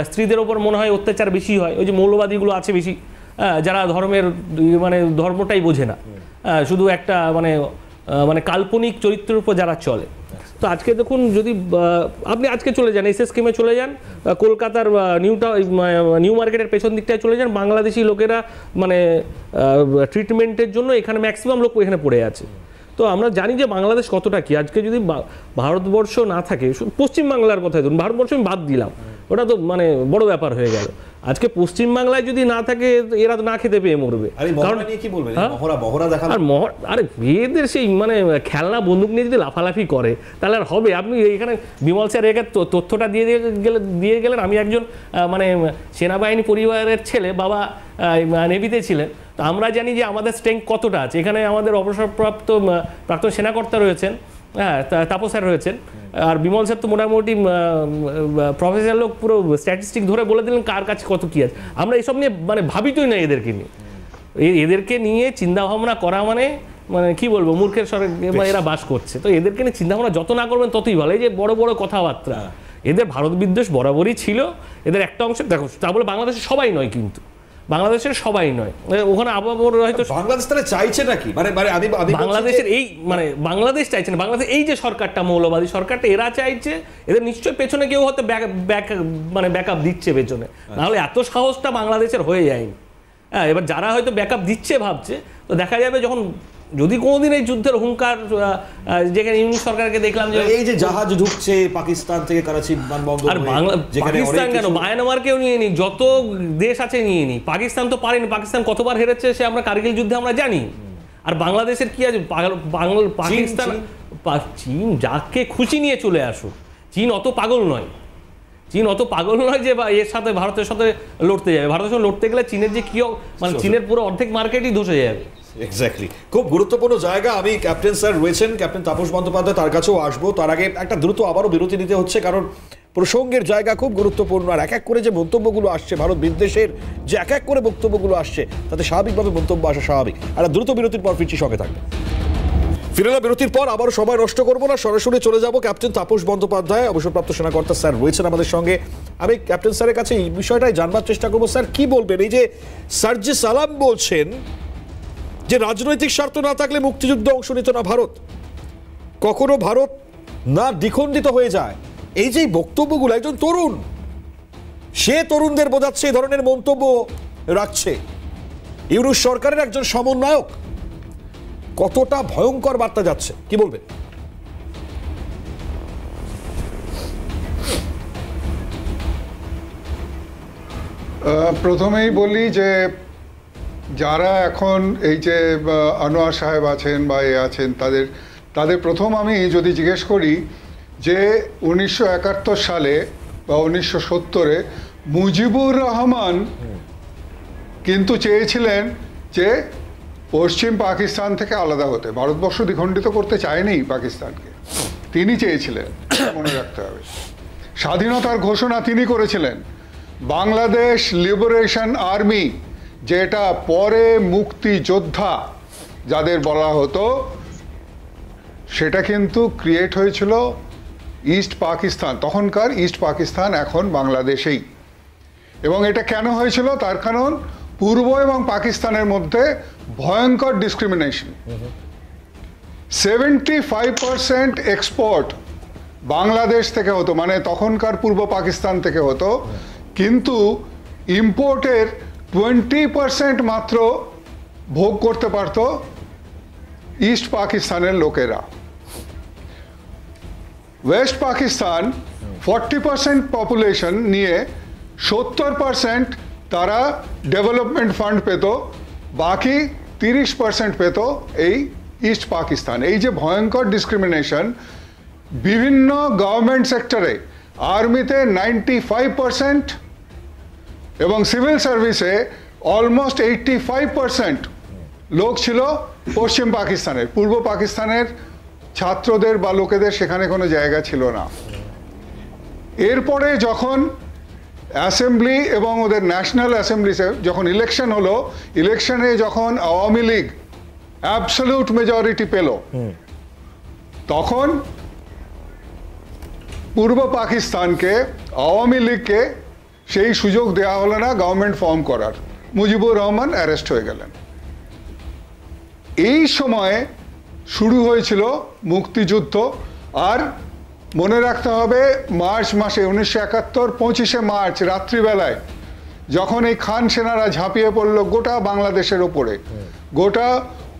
স্ত্রীদের ওপর মনে হয় অত্যাচার বেশি হয়, ওই যে মৌলবাদীগুলো আছে বেশি, যারা ধর্মের মানে ধর্মটাই বোঝে না, শুধু একটা মানে কাল্পনিক চরিত্রের উপর যারা চলে। তো আজকে দেখুন, যদি আপনি আজকে চলে যান এসএস স্কিমে চলে যান, কলকাতার নিউ মার্কেটের পেছন দিকটায় চলে যান, বাংলাদেশি লোকেরা মানে ট্রিটমেন্টের জন্য এখানে ম্যাক্সিমাম লোক এখানে পড়ে আছে। তো আমরা জানি যে বাংলাদেশ কতটা কি। আজকে যদি ভারতবর্ষ না থাকে, পশ্চিমবাংলার কথাই ধরুন, ভারতবর্ষ আমি বাদ দিলাম, ওটা তো মানে বড় ব্যাপার হয়ে গেল। আজকে পশ্চিমবাংলায় যদি না থাকে এরা তো না খেতে পেয়ে মরবে। কারণ আরে এদের সেই মানে খেলনা বন্দুক নিয়ে যদি লাফালাফি করে তাহলে আর হবে? আপনি এখানে বিমল স্যার একে তথ্যটা দিয়ে গেলেন। আমি একজন মানে সেনাবাহিনী পরিবারের ছেলে, বাবা নেভিতে ছিলেন, তো আমরা জানি যে আমাদের স্ট্রেংথ কতটা আছে। এখানে আমাদের অবসরপ্রাপ্ত প্রাক্তন সেনাকর্তা রয়েছেন, হ্যাঁ তাপস স্যার রয়েছেন, আর বিমল স্যার তো মোটামুটি প্রফেসর লোক, পুরো স্ট্যাটিস্টিক ধরে বলে দিলেন কার কাছে কত কী আছে। আমরা এসব নিয়ে মানে ভাবিতই না এদেরকে নিয়ে। এদেরকে নিয়ে চিন্তাভাবনা করা মানে কি বলবো, মূর্খের স্বরে এরা বাস করছে। তো এদেরকে নিয়ে চিন্তাভাবনা যত না করবেন ততই ভালো। এই যে বড় বড় কথাবার্তা, এদের ভারত বিদ্বেষ বরাবরই ছিল, এদের একটা অংশ। দেখো তা বলে বাংলাদেশের সবাই নয়, কিন্তু বাংলাদেশের সবাই নয়, ওখানে আবার হয়তো বাংলাদেশ তাহলে চাইছে নাকি, মানে আমি বাংলাদেশের এই মানে বাংলাদেশ চাইছে না, বাংলাদেশ এই যে সরকারটা মৌলবাদী সরকারটা এরা চাইছে, এদের নিশ্চয়ই পেছনে কেউ হয়তো ব্যাকআপ দিচ্ছে পেছনে, নাহলে এত সাহসটা বাংলাদেশের হয়ে যায়নি। হ্যাঁ, এবার যারা হয়তো ব্যাকআপ দিচ্ছে ভাবছে, তো দেখা যাবে যখন যদি কোনোদিন এই যুদ্ধের হুঙ্কার, যেখানে ইউনিট সরকারকে দেখলাম যে এই যে জাহাজ ঢুকছে পাকিস্তান থেকে করাচি বিমানবন্দর, আর পাকিস্তান কেন, মায়ানমারকেও নিয়ে নি, যত দেশ আছে নিয়ে নি, পাকিস্তান তো পারেনি। পাকিস্তান কতবার হেরেছে সে আমরা কার্গিল যুদ্ধে আমরা জানি। আর বাংলাদেশের কি আছে, পাকিস্তান চীন যাকে খুশি নিয়ে চলে আসুক, চীন অত পাগল নয়। চীন অত পাগল নয় যে এর সাথে ভারতের সাথে লড়তে যাবে। ভারতের সাথে লড়তে গেলে চীনের যে কি মানে চীনের পুরো অর্ধেক মার্কেটই ধসে যাবে। এক্স্যাক্টলি, খুব গুরুত্বপূর্ণ জায়গা। আমি ক্যাপ্টেন স্যার রয়েছেন, ক্যাপ্টেন তাপস বন্দ্যোপাধ্যায়, তার কাছেও আসবো। তার আগে একটা দ্রুত আবারও বিরতি নিতে হচ্ছে, কারণ প্রসঙ্গের জায়গা খুব গুরুত্বপূর্ণ। আর এক এক করে যে মন্তব্যগুলো আসছে, ভারত বিদ্বেষের যে এক এক করে বক্তব্যগুলো আসছে, তাতে স্বাভাবিকভাবে মন্তব্য আসা স্বাভাবিক। আর দ্রুত বিরতির পর ফিরছি, সঙ্গে থাকবে। ফিরেলা বিরতির পর আবারও সময় নষ্ট করবো না, সরাসরি চলে যাব ক্যাপ্টেন তাপস বন্দ্যোপাধ্যায়, অবসরপ্রাপ্ত সেনাকর্তা স্যার রয়েছেন আমাদের সঙ্গে। আমি ক্যাপ্টেন স্যারের কাছে এই বিষয়টাই জানবার চেষ্টা করবো। স্যার কি বলবেন, এই যে সার্জি সালাম বলছেন যে রাজনৈতিক স্বার্থ না থাকলে মুক্তিযুদ্ধে অংশ নিত না ভারত, কখনো ভারত না দ্বিখণ্ডিত হয়ে যায়, এই যে বক্তব্যগুলো একজন তরুণ, সে তরুণদের বোঝাচ্ছে, এই ধরনের মন্তব্য রাখছে। ইউনূস সরকারের একজন সমন্বয়ক, কতটা ভয়ঙ্কর বার্তা যাচ্ছে, কি বলবেন? প্রথমেই বলি যে যারা এখন এই যে আনোয়ার সাহেব আছেন বা এ আছেন, তাদের প্রথম আমি যদি জিজ্ঞেস করি যে 1971 সালে বা 1970-এ মুজিবুর রহমান কিন্তু চেয়েছিলেন যে পশ্চিম পাকিস্তান থেকে আলাদা হতে। ভারতবর্ষ দ্বিখণ্ডিত করতে চায়নি পাকিস্তানকে, তিনি চেয়েছিলেন, মনে রাখতে হবে। স্বাধীনতার ঘোষণা তিনি করেছিলেন। বাংলাদেশ লিবারেশন আর্মি, যেটা পরে মুক্তিযোদ্ধা যাদের বলা হতো, সেটা কিন্তু ক্রিয়েট হয়েছিল ইস্ট পাকিস্তান, তখনকার ইস্ট পাকিস্তান, এখন বাংলাদেশেই। এবং এটা কেন হয়েছিল? তার কারণ পূর্ব এবং পাকিস্তানের মধ্যে ভয়ঙ্কর ডিসক্রিমিনেশন। 75% এক্সপোর্ট বাংলাদেশ থেকে হতো, মানে তখনকার পূর্ব পাকিস্তান থেকে হতো, কিন্তু ইম্পোর্টের 20% মাত্র ভোগ করতে পারত ইস্ট পাকিস্তানের লোকেরা। ওয়েস্ট পাকিস্তান 40% পপুলেশন নিয়ে 70% তারা ডেভেলপমেন্ট ফান্ড পেত, বাকি 30% পেত এই ইস্ট পাকিস্তান। এই যে ভয়ঙ্কর ডিসক্রিমিনেশন, বিভিন্ন গভর্নমেন্ট সেক্টরে, আর্মিতে 95% এবং সিভিল সার্ভিসে অলমোস্ট 85% লোক ছিল পশ্চিম পাকিস্তানের। পূর্ব পাকিস্তানের ছাত্রদের বা লোকেদের সেখানে কোনো জায়গা ছিল না। এরপরে যখন অ্যাসেম্বলি এবং ওদের ন্যাশনাল অ্যাসেম্বলিতে যখন ইলেকশন হলো, ইলেকশনে যখন আওয়ামী লীগ অ্যাবসলিউট মেজরিটি পেল, তখন পূর্ব পাকিস্তানকে, আওয়ামী লীগকে সেই সুযোগ দেওয়া হলো না গভর্নমেন্ট ফর্ম করার। মুজিবুর রহমান অ্যারেস্ট হয়ে গেলেন। এই সময়ে শুরু হয়েছিল মুক্তিযুদ্ধ। আর মনে রাখতে হবে, মার্চ মাসে 1971 25শে মার্চ রাত্রিবেলায় যখন এই খান সেনারা ঝাঁপিয়ে পড়লো গোটা বাংলাদেশের ওপরে, গোটা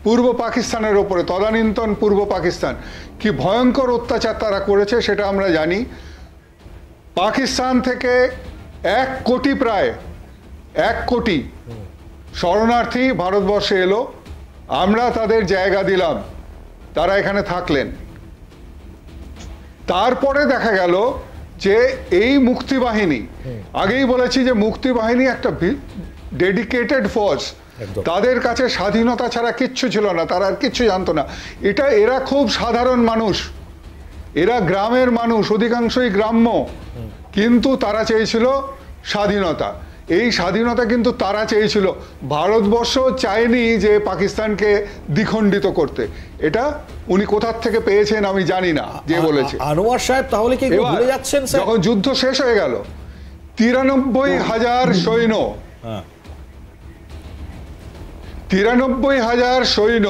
পূর্ব পাকিস্তানের ওপরে, তদানীন্তন পূর্ব পাকিস্তান, কি ভয়ঙ্কর অত্যাচার তারা করেছে সেটা আমরা জানি। পাকিস্তান থেকে 1 কোটি, প্রায় 1 কোটি শরণার্থী ভারতবর্ষে এলো। আমরা তাদের জায়গা দিলাম, তারা এখানে থাকলেন। তারপরে দেখা গেল যে এই মুক্তিবাহিনী, আগেই বলেছি যে মুক্তিবাহিনী একটা ডেডিকেটেড ফোর্স, তাদের কাছে স্বাধীনতা ছাড়া কিচ্ছু ছিল না, তারা আর কিচ্ছু জানতো না। এরা খুব সাধারণ মানুষ, এরা গ্রামের মানুষ, অধিকাংশই গ্রাম্য, কিন্তু তারা চেয়েছিল স্বাধীনতা। এই স্বাধীনতা কিন্তু তারা চেয়েছিল, ভারতবর্ষ চায়নি যে পাকিস্তানকে দ্বিখণ্ডিত করতে। এটা উনি কোথা থেকে পেয়েছেন আমি জানি না, যে বলেছে। আনোয়ার সাহেব তাহলে কি ভুলে যাচ্ছেন স্যার? যখন যুদ্ধ শেষ হয়ে গেল, 93,000 সৈন্য, 93,000 সৈন্য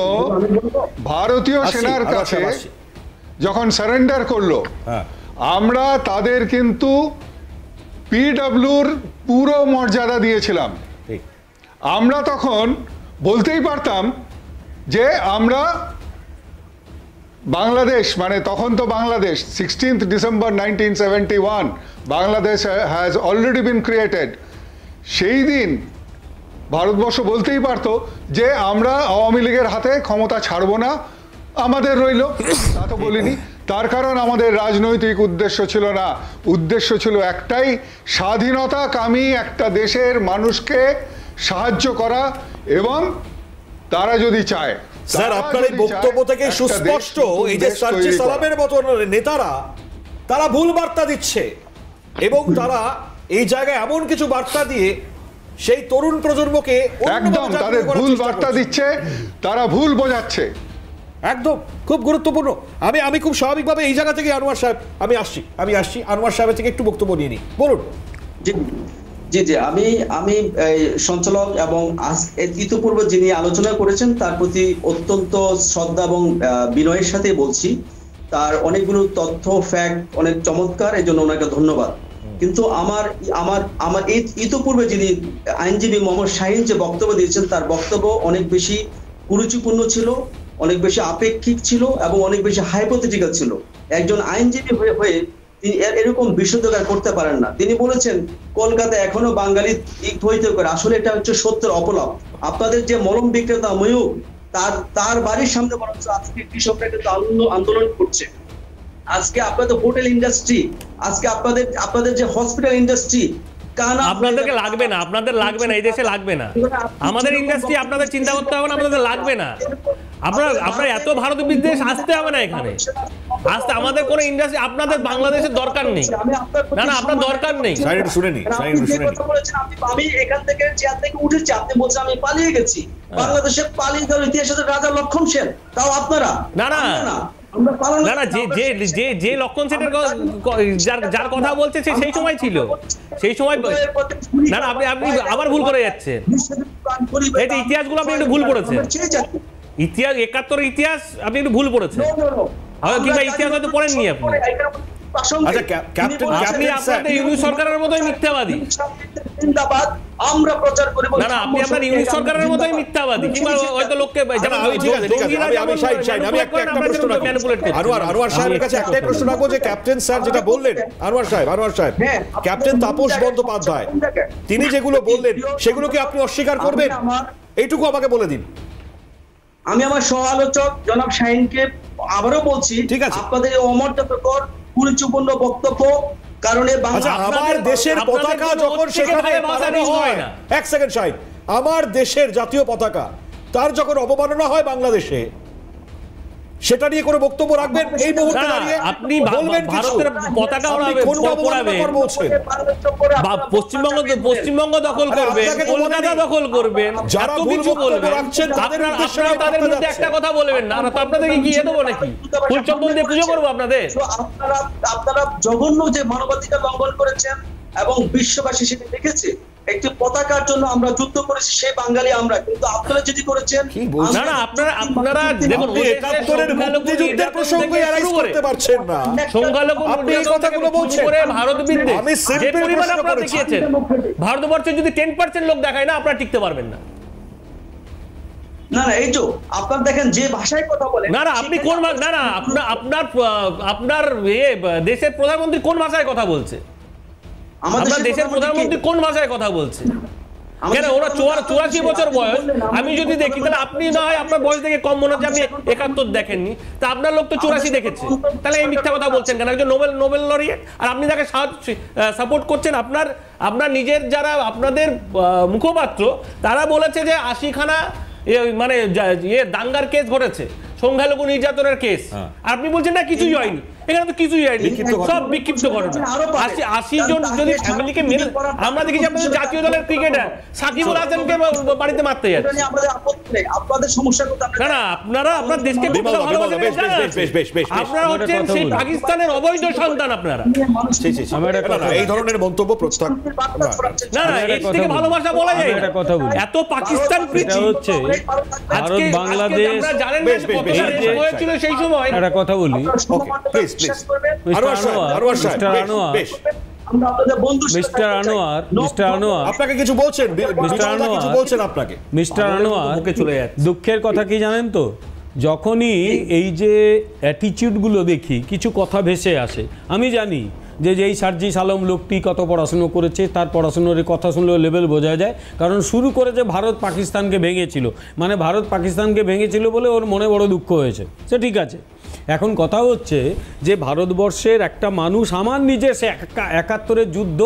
ভারতীয় সেনার কাছে যখন সারেন্ডার করলো, আমরা তাদের কিন্তু পিডব্লিউর পুরো মর্যাদা দিয়েছিলাম। আমরা তখন বলতেই পারতাম যে আমরা বাংলাদেশ, মানে তখন তো Bangladesh 16th December 1971 Bangladesh has already been created. সেই দিন ভারতবর্ষ বলতেই পারতো যে আমরা আওয়ামী লীগের হাতে ক্ষমতা ছাড়বো না, আমাদের রইল। তা তো বলিনি। তার কারণ আমাদের রাজনৈতিক উদ্দেশ্য ছিল না, উদ্দেশ্য ছিল একটাই, স্বাধীনতাকামী একটা দেশের মানুষকে সাহায্য করা, এবং তারা যদি চায়। স্যার, আপনার এই বক্তব্য থেকে সুস্পষ্ট এই যে সার্জি সালামের মতো নেতারা, তারা ভুল বার্তা দিচ্ছে, এবং তারা এই জায়গায় এমন কিছু বার্তা দিয়ে সেই তরুণ প্রজন্মকে একদম তাদের ভুল বার্তা দিচ্ছে, তারা ভুল বোঝাচ্ছে। একদম খুব গুরুত্বপূর্ণ। আমি খুব স্বাভাবিকভাবে এই জায়গা থেকে আনোয়ার সাহেব, আমি আসছি আনোয়ার সাহেবের থেকে একটু বক্তব্য নিয়ে নিই, বলুন। জি জি, আমি সঞ্চালক এবং ইতিপূর্বে যিনি আলোচনা করেছেন তার প্রতি অত্যন্ত শ্রদ্ধা এবং বিনয়ের সাথে বলছি। তার অনেকগুলো তথ্য, ফ্যাক্ট অনেক চমৎকার, এই জন্য ওনাকে ধন্যবাদ। কিন্তু আমার ইতিপূর্বে যিনি আইনজীবী মোহাম্মদ শাহিন যে বক্তব্য দিয়েছেন, তার বক্তব্য অনেক বেশি কুরুচিপূর্ণ ছিল, অনেক বেশি আপেক্ষিক ছিল এবং অনেক বেশি হাইপোথেটিক্যাল ছিল। একজন আইনজীবী হয়ে তিনি এরকম বিশুদ্ধকার করতে পারেন না। তিনি বলেছেন কলকাতা এখনো বাঙালি হইতে করে, আসলে এটা হচ্ছে সত্যের অপলাপ। আপনাদের যে মলম বিক্রেতা ময়ূর, তার বাড়ির সামনে বলা হচ্ছে আজকে কৃষকরা কিন্তু আন্দোলন করছে। আজকে আপনাদের হোটেল ইন্ডাস্ট্রি, আজকে আপনাদের যে হসপিটাল ইন্ডাস্ট্রি, আপনাদেরকে লাগবে না, আপনাদের লাগবে না, এই দেশে লাগবে না। আমাদের ইন্ডাস্ট্রি আপনাদের চিন্তা করতে হবে না, আপনাদের লাগবে না। আপনার এত ভারত বিদ্বেষ আসতে হবে না এখানে, আসতে আমাদের কোনো ইন্ডাস্ট্রি আপনাদের বাংলাদেশের দরকার নেই। না না, আপনার দরকার নেই। আমি এখান থেকে চেয়ার থেকে উঠেছি, আপনি বলছেন আমি পালিয়ে গেছি। বাংলাদেশের পালিয়ে যাওয়ার ইতিহাসে রাজা লক্ষণ সেন, তাও আপনারা না না না না, যে লক্ষণ সেনের যার কথা বলছে সেই সময় ছিল, সেই সময় না না, আপনি আবার ভুল করে যাচ্ছেন। এই যে ইতিহাসগুলো আপনি একটু ভুল করেছেন, ইতিহাস 71 ইতিহাস আপনি একটু ভুল পড়েছেন, কিংবা ইতিহাস হয়তো পড়েননি আপনি। আপনি আপনাদের ইউনিট সরকারের মতোই মিথ্যাবাদী। আমরা প্রচার করি না না, আপনি আপনার ইউনিট সরকারের মতোই মিথ্যাবাদী, কিংবা হয়তো লোককে আনোয়ার সাহেবের কাছে একটাই প্রশ্ন রাখবো যে ক্যাপ্টেন স্যার যেটা বললেন, আনোয়ার সাহেব ক্যাপ্টেন তাপস বন্দ্যোপাধ্যায় তিনি যেগুলো বললেন সেগুলো কি আপনি অস্বীকার করবেন? এইটুকু আমাকে বলে দিন। আমি আমার সহ আলোচক জনাব শাহিনকে আবারও বলছি, ঠিক আছে, আপনাদের অমর্যাদাকর কুরুচিপূর্ণ বক্তব্য কারণে আমার দেশের পতাকা যখন সেখানে বানানো হয়, এক সেকেন্ড শাহিন, আমার দেশের জাতীয় পতাকা তার যখন অবমাননা হয় বাংলাদেশে, সেটা নিয়ে কোনো বক্তব্য রাখবেন এই মুহূর্তে দাঁড়িয়ে? আপনি ভারতের পতাকা পশ্চিমবঙ্গ দখল করবেন, কলকাতা দখল করবেন, এত কিছু বলবেন, আপনারা তাদের বিরুদ্ধে একটা কথা বলবেন না, তো আপনাদেরকে কি দেবো নাকি? ফুল চন্দন দিয়ে পুজো করবো আপনাদের? আপনারা জঘন্য যে মানবাধিকার লঙ্ঘন করেছেন এবং বিশ্ববাসী সেটা দেখেছে। একটি পতাকার জন্য আমরা যুদ্ধ করেছি, সেই বাঙালি আমরা, কিন্তু আপনারা যেটি করেছেন না না, আপনারা দেখুন 71 মুক্তিযুদ্ধের প্রসঙ্গে এরাইজ করতে পারছেন না, সংখ্যালঘু আপনি এই কথাগুলো বলছেন করে ভারত বিদ্বেষ আমি যে পরিমাণ আপনারা দেখিয়েছেন, ভারতবর্ষে যদি 10% লোক দেখায় না, আপনারা টিকতে পারবেন না। না না, এই তো আপনারা দেখেন যে ভাষায় কথা বলেন। না না, আপনি কোন না না, আপনার দেশের প্রধানমন্ত্রী কোন ভাষায় কথা বলছে? আমাদের দেশের প্রধানমন্ত্রী কোন ভাষায় কথা বলছে? কেন ওরা 84 বছর বয়স, আমি যদি দেখি তাহলে আপনি না হয় আপনার বয়স দেখে কম মনে হচ্ছে, আপনি 71 দেখেননি, তা আপনার লোক তো 84 দেখেছে, তাহলে এই মিথ্যা কথা বলছেন কেন? একজন নোবেল লরিয়েট, আর আপনি তাকে সাপোর্ট করছেন। আপনার নিজের যারা আপনাদের মুখপাত্র তারা বলেছে যে 80খানা মানে দাঙ্গার কেস ঘটেছে, সংখ্যালঘু নির্যাতনের কেস, আপনি বলছেন না কিছুই হয়নি। এখানে তো কিছুই হয়নি, সব বিক্ষিপ্ত ঘটনা। 80 জন যদি ফ্যামিলিকে মেরে, আমরা দেখি যে আপনাদের জাতীয় দলের ক্রিকেটার সাকিবুল হাসানকে বাড়িতে মারতে যাচ্ছে। না না, আপনারা আপনার দেশকে আপনারা হচ্ছেন সেই পাকিস্তানের অবৈধ সন্তান। আপনারা এই ধরনের মন্তব্য প্রস্তাব না না, এর থেকে ভালোবাসা বলা যায় না। এত পাকিস্তান প্রীতি হচ্ছে ভারত বাংলাদেশ, আপনারা জানেন না কত হয়েছিল সেই সময়। একটা কথা বলি, আপনাকে কিছু বলছেন, মিস্টার আনোয়ার দুঃখের কথা কি জানেন তো, যখনই এই যে অ্যাটিচিউডগুলো দেখি কিছু কথা ভেসে আসে, আমি জানি যে এই সার্জিস আলম লোকটি কত পড়াশুনো করেছে, তার পড়াশুনোর কথা শুনলেও লেভেল বোঝা যায়। কারণ শুরু করেছে ভারত পাকিস্তানকে ভেঙেছিল, মানে ভারত পাকিস্তানকে ভেঙেছিল বলে ওর মনে বড় দুঃখ হয়েছে, সে ঠিক আছে। এখন কথা হচ্ছে যে ভারতবর্ষের একটা মানুষ, আমার নিজের সে 71-এর যুদ্ধ,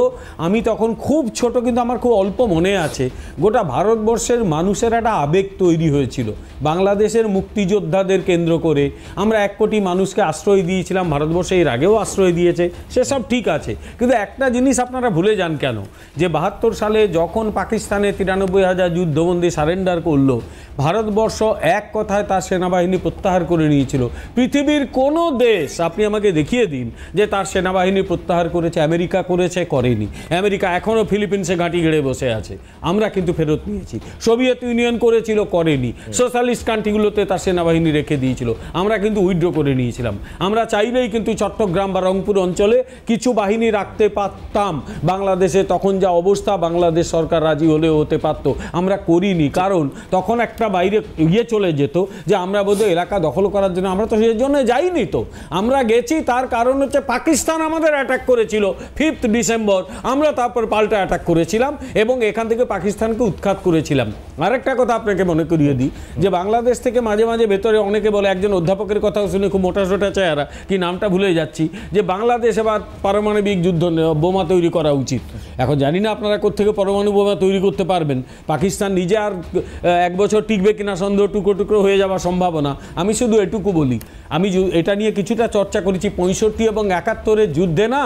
আমি তখন খুব ছোট, কিন্তু আমার খুব অল্প মনে আছে, গোটা ভারতবর্ষের মানুষের একটা আবেগ তৈরি হয়েছিল বাংলাদেশের মুক্তিযোদ্ধাদের কেন্দ্র করে। আমরা 1 কোটি মানুষকে আশ্রয় দিয়েছিলাম, ভারতবর্ষে এর আগেও আশ্রয় দিয়েছে, সেসব ঠিক আছে, কিন্তু একটা জিনিস আপনারা ভুলে যান কেন, যে 72 সালে যখন পাকিস্তানে 93,000 যুদ্ধবন্দী সারেন্ডার করলো, ভারতবর্ষ এক কথায় তার সেনাবাহিনী প্রত্যাহার করে নিয়েছিল। পৃথিবীর কোনো দেশ আপনি আমাকে দেখিয়ে দিন যে তার সেনাবাহিনী প্রত্যাহার করেছে? আমেরিকা করেছে? করেনি। আমেরিকা এখনও ফিলিপিন্সে ঘাঁটি গেড়ে বসে আছে, আমরা কিন্তু ফেরত নিয়েছি। সোভিয়েত ইউনিয়ন করেছিল? করেনি। সোশ্যালিস্ট কান্ট্রিগুলোতে তার সেনাবাহিনী রেখে দিয়েছিল, আমরা কিন্তু উইথড্র করে নিয়েছিলাম। আমরা চাইলেই কিন্তু চট্টগ্রাম বা রংপুর অঞ্চলে কিছু বাহিনী রাখতে পারতাম, বাংলাদেশে তখন যা অবস্থা, বাংলাদেশ সরকার রাজি হলেও হতে পারতো, আমরা করিনি। কারণ তখন একটা বাইরে চলে যেত যে আমরা বোধহয় এলাকা দখল করার জন্য, আমরা তো সেই জন্য প্রশাসনে যাইনি তো, আমরা গেছি তার কারণ হচ্ছে পাকিস্তান আমাদের অ্যাটাক করেছিল 5 ডিসেম্বর, আমরা তারপর পাল্টা অ্যাটাক করেছিলাম এবং এখান থেকে পাকিস্তানকে উৎখাত করেছিলাম। আরেকটা কথা আপনাকে মনে করিয়ে দিই যে বাংলাদেশ থেকে মাঝে মাঝে ভেতরে অনেকে বলে, একজন অধ্যাপকের কথাও শুনে খুব মোটাসোটা চেহারা, কি নামটা ভুলে যাচ্ছি, যে বাংলাদেশ এবার পারমাণবিক যুদ্ধ বোমা তৈরি করা উচিত। এখন জানি না আপনারা কোত্থেকে পরমাণু বোমা তৈরি করতে পারবেন, পাকিস্তান নিজে আর 1 বছর টিকবে কিনা সন্দেহ, টুকরো টুকরো হয়ে যাওয়ার সম্ভাবনা। আমি শুধু এটুকু বলি, আমি এটা নিয়ে কিছুটা চর্চা করেছি, 65 এবং 71-এর যুদ্ধে না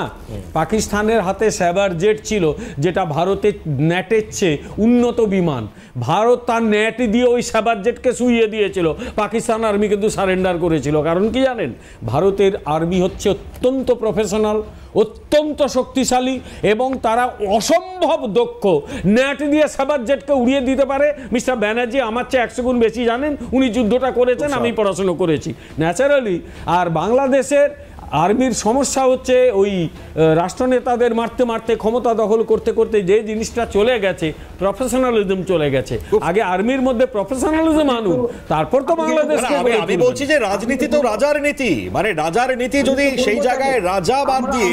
পাকিস্তানের হাতে স্যাবার জেট ছিল, যেটা ভারতের ন্যাটের চেয়ে উন্নত বিমান। ভারত তার ন্যাট দিয়ে ওই স্যাবার জেটকে শুইয়ে দিয়েছিল, পাকিস্তান আর্মি কিন্তু সারেন্ডার করেছিল। কারণ কি জানেন, ভারতের আর্মি হচ্ছে অত্যন্ত প্রফেশনাল, অত্যন্ত শক্তিশালী এবং তারা অসম্ভব দক্ষ। ন্যাট দিয়ে স্যাবার জেটকে উড়িয়ে দিতে পারে। মিস্টার ব্যানার্জি আমার চেয়ে 100 গুণ বেশি জানেন, উনি যুদ্ধটা করেছেন, আমি পড়াশুনো করেছি ন্যাচারালি। আর বাংলাদেশের আর্মির সমস্যা হচ্ছে ওই রাষ্ট্রনেতাদের মারতে মারতে, ক্ষমতা দখল করতে করতে যে জিনিসটা চলে গেছে, প্রফেশনালিজম চলে গেছে। আগে আর্মির মধ্যে প্রফেশনালিজম আনুন, তারপর তো বাংলাদেশকে। আমি বলছি যে রাজনীতি তো রাজার নীতি, মানে রাজার নীতি যদি সেই জায়গায় রাজা বাদ দিয়ে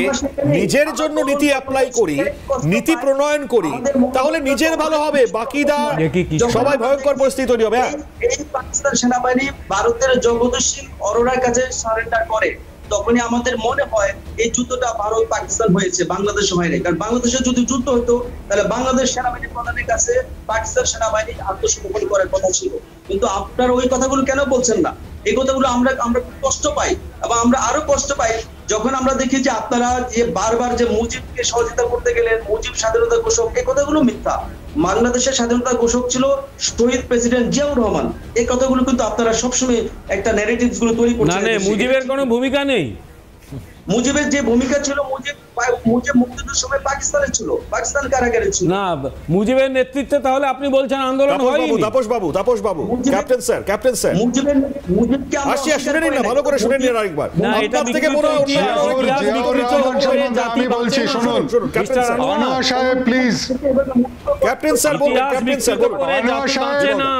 নিজের জন্য নীতি অ্যাপ্লাই করি, নীতি প্রণয়ন করি, তাহলে নিজের ভালো হবে, বাকিরা সবাই ভয়ঙ্কর পরিস্থিতি তৈরি হবে। এই পাকিস্তান সেনাবাহিনী ভারতের জগদীশ সিং অরোরার কাছে সারেন্ডার করে, তখনই আমাদের মনে হয় এই যুদ্ধটা ভারত পাকিস্তান হয়েছে, বাংলাদেশ হয়নি। কারণ বাংলাদেশে যদি যুদ্ধ হতো তাহলে বাংলাদেশ সেনাবাহিনী প্রধানের কাছে পাকিস্তান সেনাবাহিনী আত্মসমর্পণ করার কথা ছিল। কিন্তু আপনারা ওই কথাগুলো কেন বলছেন না? এই কথাগুলো আমরা কষ্ট পাই, এবং আমরা আরো কষ্ট পাই যখন আমরা দেখি যে আপনারা যে বারবার যে মুজিবকে সহযোগিতা করতে গেলেন, মুজিব স্বাধীনতা ঘোষক, এই কথাগুলো মিথ্যা। বাংলাদেশের স্বাধীনতা ঘোষক ছিল শহীদ প্রেসিডেন্ট জিয়াউর রহমান। এই কথাগুলো কিন্তু আপনারা সবসময় একটা ন্যারেটিভস গুলো তৈরি করছেন। না, মুজিবের কোনো ভূমিকা নেই। মুজিবের যে ভূমিকা ছিল, মুজিব মুক্তিযুদ্ধের সময় পাকিস্তানে ছিল, পাকিস্তান কারাগারে ছিল। না, মুজিবের নেতৃত্বে তাহলে আপনি বলছেন আন্দোলন হয়নি? তাপস বাবু, ক্যাপ্টেন স্যার, মুজিবকে আমরা শুনে নিন না, ভালো করে শুনে নিন আরেকবার। আপনার থেকে মনে হয় আমি বলছি, শুনুন আনোয়ার সাহেব প্লিজ। ক্যাপ্টেন স্যার বলুন,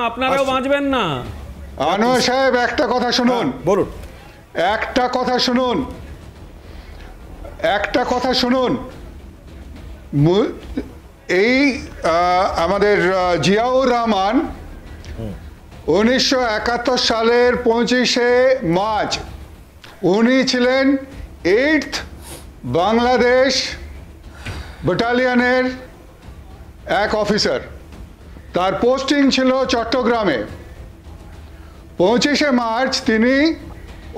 আপনারাও বাঁচবেন না। আনোয়ার সাহেব একটা কথা শুনুন, বলুন একটা কথা শুনুন, একটা কথা শুনুন। এই আমাদের জিয়াউর রহমান 1971 সালের 25শে মার্চ উনি ছিলেন 8th বাংলাদেশ ব্যাটালিয়নের এক অফিসার, তার পোস্টিং ছিল চট্টগ্রামে। 25শে মার্চ তিনি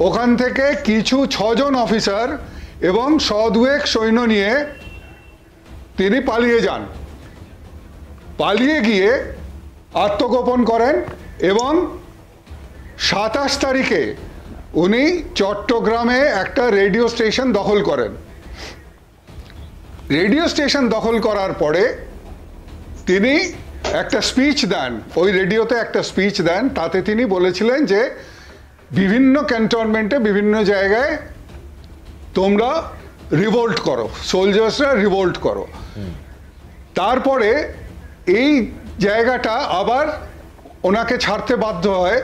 ওখান থেকে কিছু 6 জন অফিসার এবং 100 সৈন্য নিয়ে তিনি পালিয়ে যান। পালিয়ে গিয়ে আত্মগোপন করেন এবং 27 তারিখে উনি চট্টগ্রামে একটা রেডিও স্টেশন দখল করেন। রেডিও স্টেশন দখল করার পরে তিনি একটা স্পিচ দেন, ওই রেডিওতে একটা স্পিচ দেন। তাতে তিনি বলেছিলেন যে বিভিন্ন ক্যান্টনমেন্টে বিভিন্ন জায়গায় তোমরা রিভোল্ট করো, সোলজার্সরা রিভোল্ট করো। তারপরে এই জায়গাটা আবার ওনাকে ছাড়তে বাধ্য হয়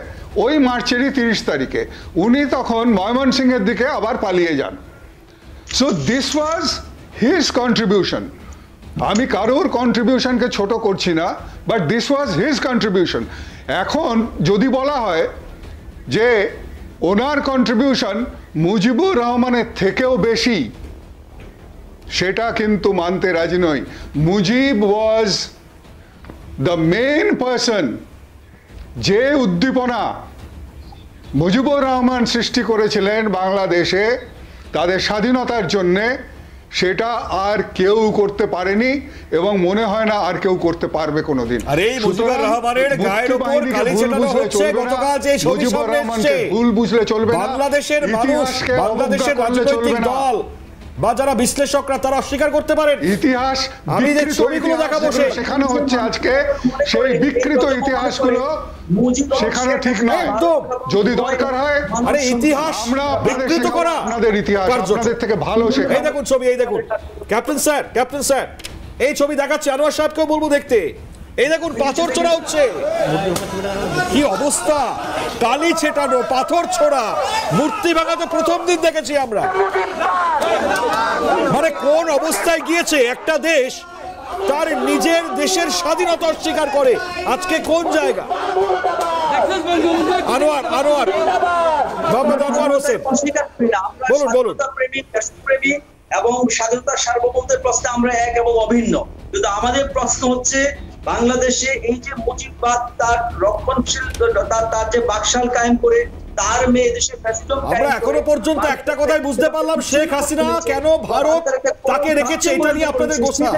ওই মার্চেরই 30 তারিখে। উনি তখন ময়মনসিংহের দিকে আবার পালিয়ে যান। So this was his contribution. আমি কারোর কন্ট্রিবিউশনকে ছোট করছি না, but this was his contribution. এখন যদি বলা হয় যে ওনার কন্ট্রিবিউশন মুজিবুর রহমানের থেকেও বেশি, সেটা কিন্তু মানতে রাজি নই। Mujib was the main person. যে উদ্দীপনা মুজিবুর রহমান সৃষ্টি করেছিলেন বাংলাদেশে তাদের স্বাধীনতার জন্যে, সেটা আর কেউ করতে পারেনি এবং মনে হয় না আর কেউ করতে পারবে কোনোদিন। ভুল বুঝলে চলবে না। বাংলাদেশের মানুষ, বাংলাদেশের রাজনৈতিক দল বা যারা বিশ্লেষকরা তারা অস্বীকার করতে পারেন ইতিহাস। আমি যে ছবিগুলো দেখাবো সেখানে হচ্ছে আজকে সেই বিকৃত ইতিহাসগুলো শেখানো ঠিক নয়। যদি দরকার হয় আরে ইতিহাস আমরা বিকৃত করা, আপনাদের ইতিহাস আপনাদের থেকে ভালো শেখা। এই দেখুন ছবি, এই দেখুন ক্যাপ্টেন স্যার, এই ছবি দেখাচ্ছি, আনোয়ার সাহেবকেও বলবো দেখতে। এই দেখুন পাথর ছোড়া হচ্ছে, কি অবস্থা, কালি ছেটানো, পাথর ছোড়া, মূর্তি ভাঙা তো প্রথম দিন দেখেছি আমরা। মানে কোন অবস্থায় গিয়েছে একটা দেশ তার নিজের দেশের স্বাধীনতা অস্বীকার করে, আজকে কোন জায়গা? আনোয়ার মোহাম্মদ আনোয়ার হোসেন বলুন বলুন। এবং স্বাধীনতার সার্বভৌমত্বের প্রশ্নে আমরা এক এবং অভিন্ন, কিন্তু আমাদের প্রশ্ন হচ্ছে বাংলাদেশে এই যে মুজিববাদ তার রক্ষণশীল তার যে বাকশাল কায়েম করে তার মেয়ে দেশে ফ্যাসিজম, আমরা এখনো পর্যন্ত একটা কথাই বুঝতে পারলাম, শেখ হাসিনা কেন ভারত তাকে রেখেছে, এটা নিয়ে আপনাদের গোসা,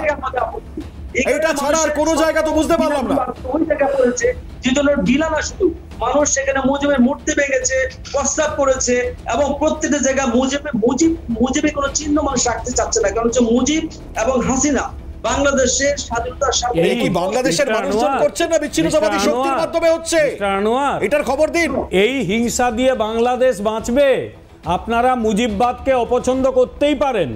এটা ছাড়া আর কোনো জায়গা তো বুঝতে পারলাম না। ওই জায়গা পড়েছে জিতনের ডিলা না, শুধু মানুষ সেখানে মুজিবের মূর্তি ভেঙেছে, প্রস্তাব করেছে, এবং প্রত্যেকটা জায়গায় মুজিবে কোনো চিহ্ন মানুষ রাখতে চাচ্ছে না, কারণ হচ্ছে মুজিব এবং হাসিনা বাংলাদেশের স্বাধীনতার সাথে কি বাংলাদেশের মানুষজন করছেন না বিচ্ছিন্নতাবাদী শক্তির মাধ্যমে হচ্ছে, এটার খবর দিন। এই হিংসা দিয়ে বাংলাদেশ বাঁচবে? আপনারা মুজিববাদকে অপছন্দ করতেই পারেন,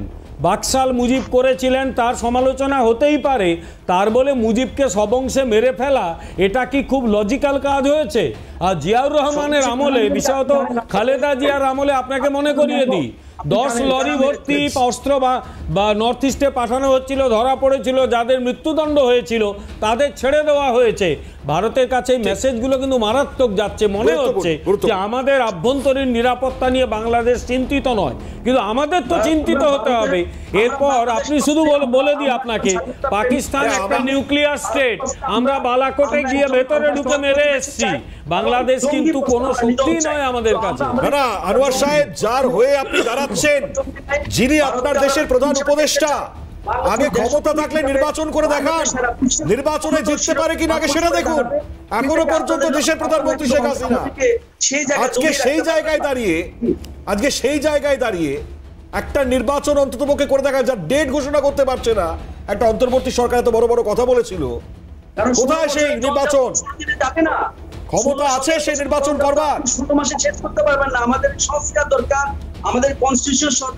বাকশাল মুজিব করেছিলেন তার সমালোচনা হতেই পারে, তার বলে মুজিবকে সবংশে মেরে ফেলা এটা কি খুব লজিক্যাল কাজ হয়েছে? আর জিয়াউর রহমানের আমলে, বিশেষত খালেদা জিয়ার আমলে আপনাকে মনে করিয়ে দিই, 10 লরি ভর্তি অস্ত্র বা নর্থ ইস্টে পাঠানো হচ্ছিল, ধরা পড়েছিল, যাদের মৃত্যুদণ্ড হয়েছিল তাদের ছেড়ে দেওয়া হয়েছে। ভারতের কাছে এই মেসেজগুলো কিন্তু মারাত্মক যাচ্ছে। মনে হচ্ছে যে আমাদের আভ্যন্তরীণ নিরাপত্তা নিয়ে বাংলাদেশ চিন্তিত নয়, কিন্তু আমাদের তো চিন্তিত হতে হবে। এরপর আপনি শুধু বলে দিই আপনাকে, পাকিস্তান একটা নিউক্লিয়ার স্টেট, আমরা বালাকোটে গিয়ে ভেতরে ঢুকে মেরে এসেছি, বাংলাদেশ কিন্তু কোনো শক্তি নয় আমাদের কাছে। না আনোয়ার সাহেব, যার হয়ে আপনি দাঁড়াচ্ছেন, যিনি আপনার দেশের প্রধান উপদেষ্টা, আগে ক্ষমতা থাকলে নির্বাচন করে দেখান, নির্বাচনে জিততে পারে কিনা আগে সেটা দেখুন। এখনো পর্যন্ত দেশের প্রধানমন্ত্রী শেখ হাসিনা আজকে সেই জায়গায় দাঁড়িয়ে একটা নির্বাচন অন্ততপক্ষে করে দেখা, যার ডেট ঘোষণা করতে পারছে না। একটা অন্তর্বর্তী সরকার এত বড় বড় কথা বলেছিল, কোথায় সেই নির্বাচন? ক্ষমতা আছে সেই নির্বাচন করবার, 16 মাসে শেষ করতে পারবেন না। আমাদের সংস্কার দরকার, আমাদের কনস্টিটিউশন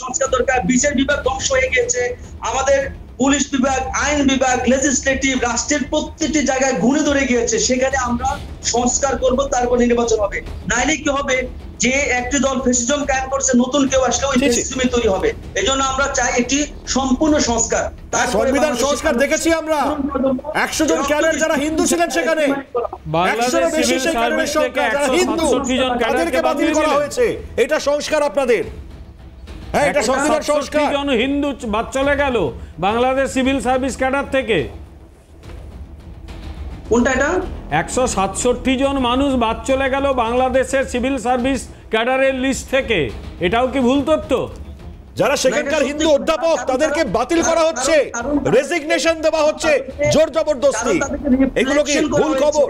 সংস্কার দরকার। বিচার বিভাগ ধ্বংস হয়ে গেছে, আমাদের পুলিশ বিভাগ, আইন বিভাগ, লেজিসলেটিভ, রাষ্ট্রের প্রত্যেকটি জায়গায় ঘুরে ধরে গিয়েছে। সেখানে আমরা সংস্কার করব, তারপর নির্বাচন হবে। নাইলে কি হবে, যে একটি দল ফ্যাসিজম কায়েম করছে, নতুন কেউ আসলে ওই ফ্যাসিজমই তৈরি হবে। এজন্য আমরা চাই একটি সম্পূর্ণ সংস্কার। সংবিধান সংস্কার দেখেছি আমরা, 100 জন ক্যাডার যারা হিন্দু ছিলেন সেখানে, 100 বেশি সেই ক্যাডারের সংখ্যা যারা হিন্দু, তাদেরকে বাতিল করা হয়েছে। এটা সংস্কার আপনাদের? হ্যাঁ, এটা সংবিধান সংস্কার। জন হিন্দু বাদ চলে গেল বাংলাদেশ সিভিল সার্ভিস ক্যাডার থেকে। কোনটা এটা? 167 জন মানুষ বাদ চলে গেল বাংলাদেশের সিভিল সার্ভিস ক্যাডারের লিস্ট থেকে। এটাও কি ভুল তথ্য? যারা সেখানকার হিন্দু অধ্যাপক তাদেরকে বাতিল করা হচ্ছে, রেজিগনেশন দেওয়া হচ্ছে জোর জবরদস্তি। এগুলো কি ভুল খবর?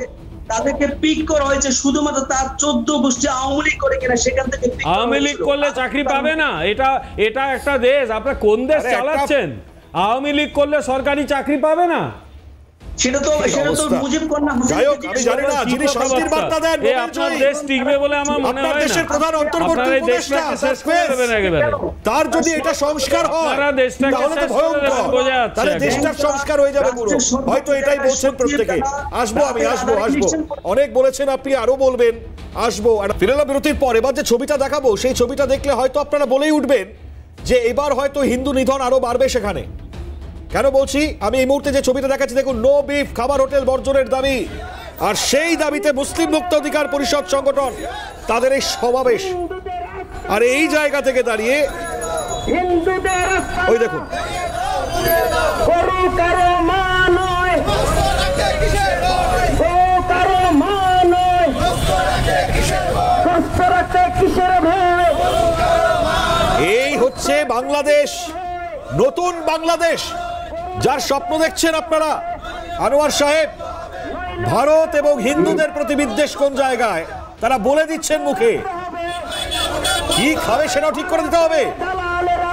তাদেরকে পিক করা হয়েছে শুধুমাত্র তার 14 গোষ্ঠী আওয়ামী লীগ করে কিনা, সেখান থেকে আওয়ামী লীগ করলে চাকরি পাবে না। এটা একটা দেশ, আপনারা কোন দেশ চালাচ্ছেন? আওয়ামী লীগ করলে সরকারি চাকরি পাবে না, সেটা তো মুজিব কন্যা যাই হোক, আমি জানি না যিনি শান্তির বার্তা দেন, আপনার দেশ টিকবে বলে আমার মনে হয় না। দেশের প্রধান অন্তর্বর্তী উপদেষ্টা তার যদি এটা সংস্কার হয় তাহলে তো ভয়ঙ্কর, তাহলে দেশটার সংস্কার হয়ে যাবে পুরো। হয়তো এটাই বলছেন প্রত্যেকে। আসবো। অনেক বলেছেন আপনি, আরো বলবেন, আসবো। ফিরেলা বিরতির পর এবার যে ছবিটা দেখাবো, সেই ছবিটা দেখলে হয়তো আপনারা বলেই উঠবেন যে এবার হয়তো হিন্দু নিধন আরো বাড়বে সেখানে। কেন বলছি? আমি এই মুহূর্তে যে ছবিটা দেখাচ্ছি দেখুন, নো বিফ খাবার হোটেল বর্জনের দাবি, আর সেই দাবিতে মুসলিম মুক্ত অধিকার পরিষদ সংগঠন তাদের এই সমাবেশ। আর এই জায়গা থেকে দাঁড়িয়ে ওই দেখুন, এই হচ্ছে বাংলাদেশ, নতুন বাংলাদেশ যার স্বপ্ন দেখছেন আপনারা। আনোয়ার সাহেব, ভারত এবং হিন্দুদের প্রতি বিদ্বেষ কোন জায়গায় তারা বলে দিচ্ছেন মুখে। কি খাবে সেটাও ঠিক করে দিতে হবে।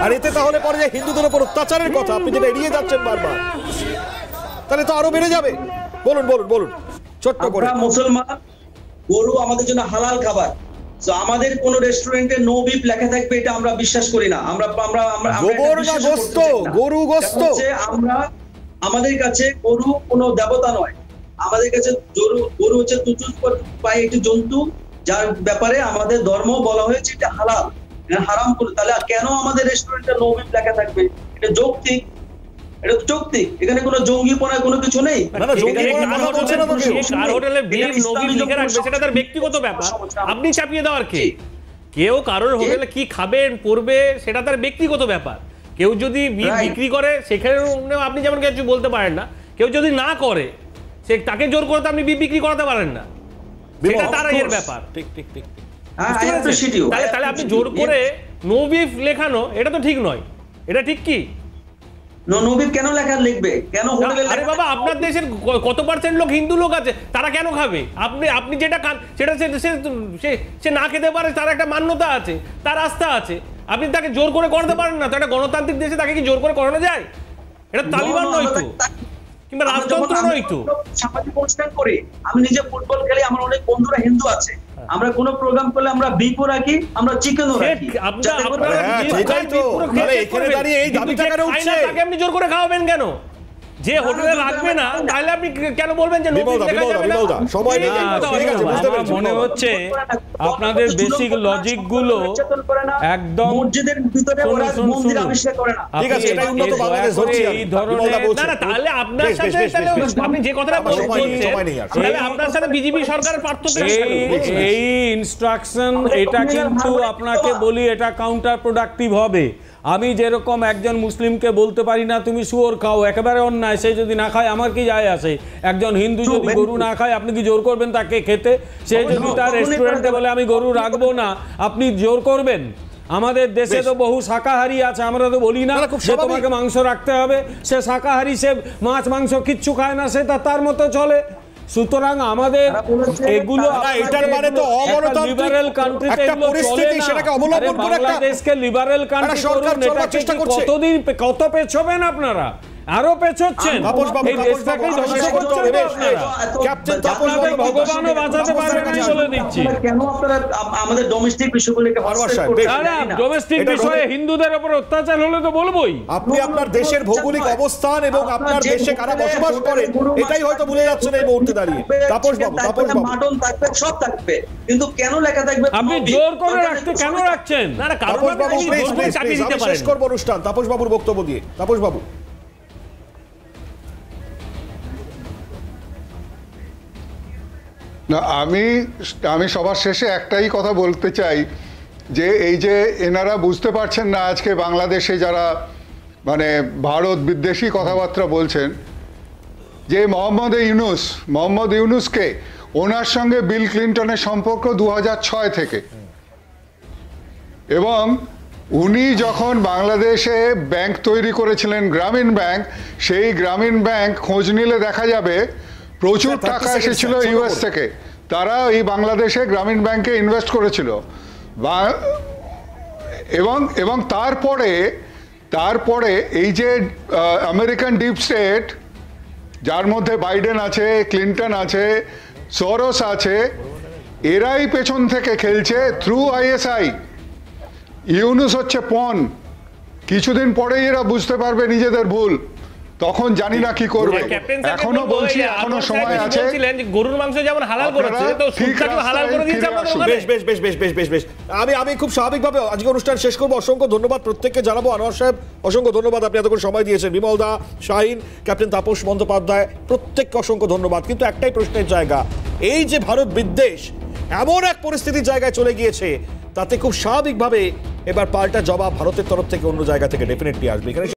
আর এতে তাহলে পরে যে হিন্দুদের উপর অত্যাচারের কথা আপনি যেটা এড়িয়ে যাচ্ছেন বারবার, তাহলে তো আরো বেড়ে যাবে। বলুন ছোট্ট করে। মুসলমান, গরু আমাদের জন্য হালাল খাবার। তো আমাদের কোন রেস্টুরেন্টে নো বিফ লেখা থাকবে এটা আমরা বিশ্বাস করি না। আমরা গোবর না গোশত, গরু গোশত। আমরা আমাদের কাছে গরু কোনো দেবতা নয়, আমাদের কাছে গরু হচ্ছে পায়ে একটি জন্তু, যার ব্যাপারে আমাদের ধর্ম বলা হয়েছে এটা হালাল, হারাম করে। তাহলে কেন আমাদের রেস্টুরেন্টে নো বিফ লেখা থাকবে? এটা যৌক্তিক, এটা তো যৌক্তিক, এখানে কোনো জঙ্গিপনা কোনো কিছু নেই। সেটা তার ব্যক্তিগত ব্যাপার, আপনি চাপিয়ে দেওয়ার কে? কেউ কারোর হোটেলে কি খাবেন পড়বে সেটা তার ব্যক্তিগত ব্যাপার। কেউ যদি বিক্রি করে সেখানে আপনি যেমন কিছু বলতে পারেন না, কেউ যদি না করে সে তাকে জোর করে আপনি বিক্রি করাতে পারেন না, সেটা তার এর ব্যাপার। ঠিক ঠিক ঠিক। তাহলে আপনি জোর করে নো বিফ লেখানো এটা তো ঠিক নয়, এটা ঠিক কি? নো বিফ কেন লিখবে? কেন হোটেলে? আরে বাবা, আপনার দেশের কত পার্সেন্ট লোক হিন্দু লোক আছে, তারা কেন খাবে? আপনি যেটা খান সেটা সে না খেতে পারে, তার একটা মান্যতা আছে, তার আস্থা আছে, আপনি তাকে জোর করে করাতে পারেন না। তো একটা গণতান্ত্রিক দেশে তাকে কি জোর করে করানো যায়? এটা তালিবান নয় তো, কিংবা রাজতন্ত্র নয় তো। সামাজিক অনুষ্ঠান করি, আমি নিজে ফুটবল খেলি, আমার অনেক বন্ধুরা হিন্দু আছে, আমরা কোনো প্রোগ্রাম করলে আমরা বিফও রাখি, আমরা চিকেনও রাখি। আপনি জোর করে খাওয়াবেন কেন? যে হোটেলে রাখবে না তাহলে আপনি কেন বলবেন যে মনে হচ্ছে আপনাদের বেসিক লজিক গুলো একদম মসজিদের ভিতরে এই ধরনের না। তাহলে আপনার সাথে আপনি যে কথাটা বলছেন তাহলে আপনার সাথে বিজেপি সরকারের পার্থক্য। এই ইনস্ট্রাকশন এটা কিন্তু আপনাকে বলি এটা কাউন্টার প্রোডাক্টিভ হবে। আমি যেরকম একজন মুসলিমকে বলতে পারি না তুমি শুয়োর খাও, একেবারে অন্যায়, সে যদি না খায় আমার কি যায় আসে। একজন হিন্দু যদি গরু না খায় আপনি কি জোর করবেন তাকে খেতে? সে যদি তার রেস্টুরেন্টে বলে আমি গরু রাখবো না, আপনি জোর করবেন? আমাদের দেশে তো বহু শাকাহারি আছে, আমরা তো বলি না যে তোমাকে মাংস রাখতে হবে। সে শাকাহারি, সে মাছ মাংস কিচ্ছু খায় না, সে তার মতো চলে। সুতরাং আমাদের এগুলো এটার মানে তো লিবারেল কান্ট্রিতে এগুলো চলে না। সেটাকে অবলম্বন করে বাংলাদেশকে লিবারেল কান্ট্রি করুন, এটাকে কতদিন কত পেছবেন আপনারা? আরো পেছচ্ছেন, এই দেশটাকে ধ্বংস করছেন আপনারা। ক্যাপ্টেন তাপস আপনাদের ভগবানও বাঁচাতে পারবে না বলে দিচ্ছি। কেন আপনারা আমাদের ডোমেস্টিক বিষয়গুলোকে ডোমেস্টিক বিষয়ে হিন্দুদের উপর অত্যাচার হলে তো বলবোই। আপনি আপনার দেশের ভৌগোলিক অবস্থান এবং আপনার দেশে কারা বসবাস করেন এটাই হয়তো ভুলে যাচ্ছেন এই মুহূর্তে দাঁড়িয়ে। তাপস বাবু মাটন থাকবে, সব থাকবে, কিন্তু কেন লেখা থাকবে? আপনি জোর করে রাখতে কেন রাখছেন? না না, কারণ আপনি জোর করে চাপিয়ে দিতে পারেন। শেষ করব অনুষ্ঠান তাপস বাবুর বক্তব্য দিয়ে। তাপস বাবু, না আমি সবার শেষে একটাই কথা বলতে চাই যে এই যে এনারা বুঝতে পারছেন না আজকে বাংলাদেশে যারা মানে ভারত বিদ্বেষী কথাবার্তা বলছেন, যে মোহাম্মদ ইউনুসকে ওনার সঙ্গে বিল ক্লিন্টনের সম্পর্ক 2006 থেকে, এবং উনি যখন বাংলাদেশে ব্যাংক তৈরি করেছিলেন গ্রামীণ ব্যাংক, সেই গ্রামীণ ব্যাংক খোঁজ নিলে দেখা যাবে প্রচুর টাকা এসেছিল ইউএস থেকে, তারা এই বাংলাদেশে গ্রামীণ ব্যাংকে ইনভেস্ট করেছিল। এবং তারপরে এই যে আমেরিকান ডিপ স্টেট, যার মধ্যে বাইডেন আছে, ক্লিন্টন আছে, সরোস আছে, এরাই পেছন থেকে খেলছে থ্রু আইএসআই। ইউনুস হচ্ছে পন। কিছুদিন পরেই এরা বুঝতে পারবে নিজেদের ভুল, তখন জানি না কি করবে। এখনো বলছি এখনো সময় আছে। গরুর মাংস যেমন হালাল করেছে তো সুটটাকে হালাল করে দিয়েছে আপনাদের ওখানে। বেশ আমি খুব স্বাভাবিকভাবে আজকে অনুষ্ঠান শেষ করব। অসংখ্য ধন্যবাদ প্রত্যেককে জানাবো। আনোয়ার সাহেব অসংখ্য ধন্যবাদ, আপনি এতক্ষণ সময় দিয়েছেন। বিমল দা, শাহিন, ক্যাপ্টেন তাপস বন্দ্যোপাধ্যায়, প্রত্যেককে অসংখ্য ধন্যবাদ। কিন্তু একটাই প্রশ্নের জায়গা, এই যে ভারত বিদ্বেষ এমন এক পরিস্থিতির জায়গায় চলে গিয়েছে, তাতে খুব স্বাভাবিকভাবে এবার পাল্টা জবাব ভারতের তরফ থেকে অন্য জায়গা থেকে ডেফিনেটলি আসবে। এখানে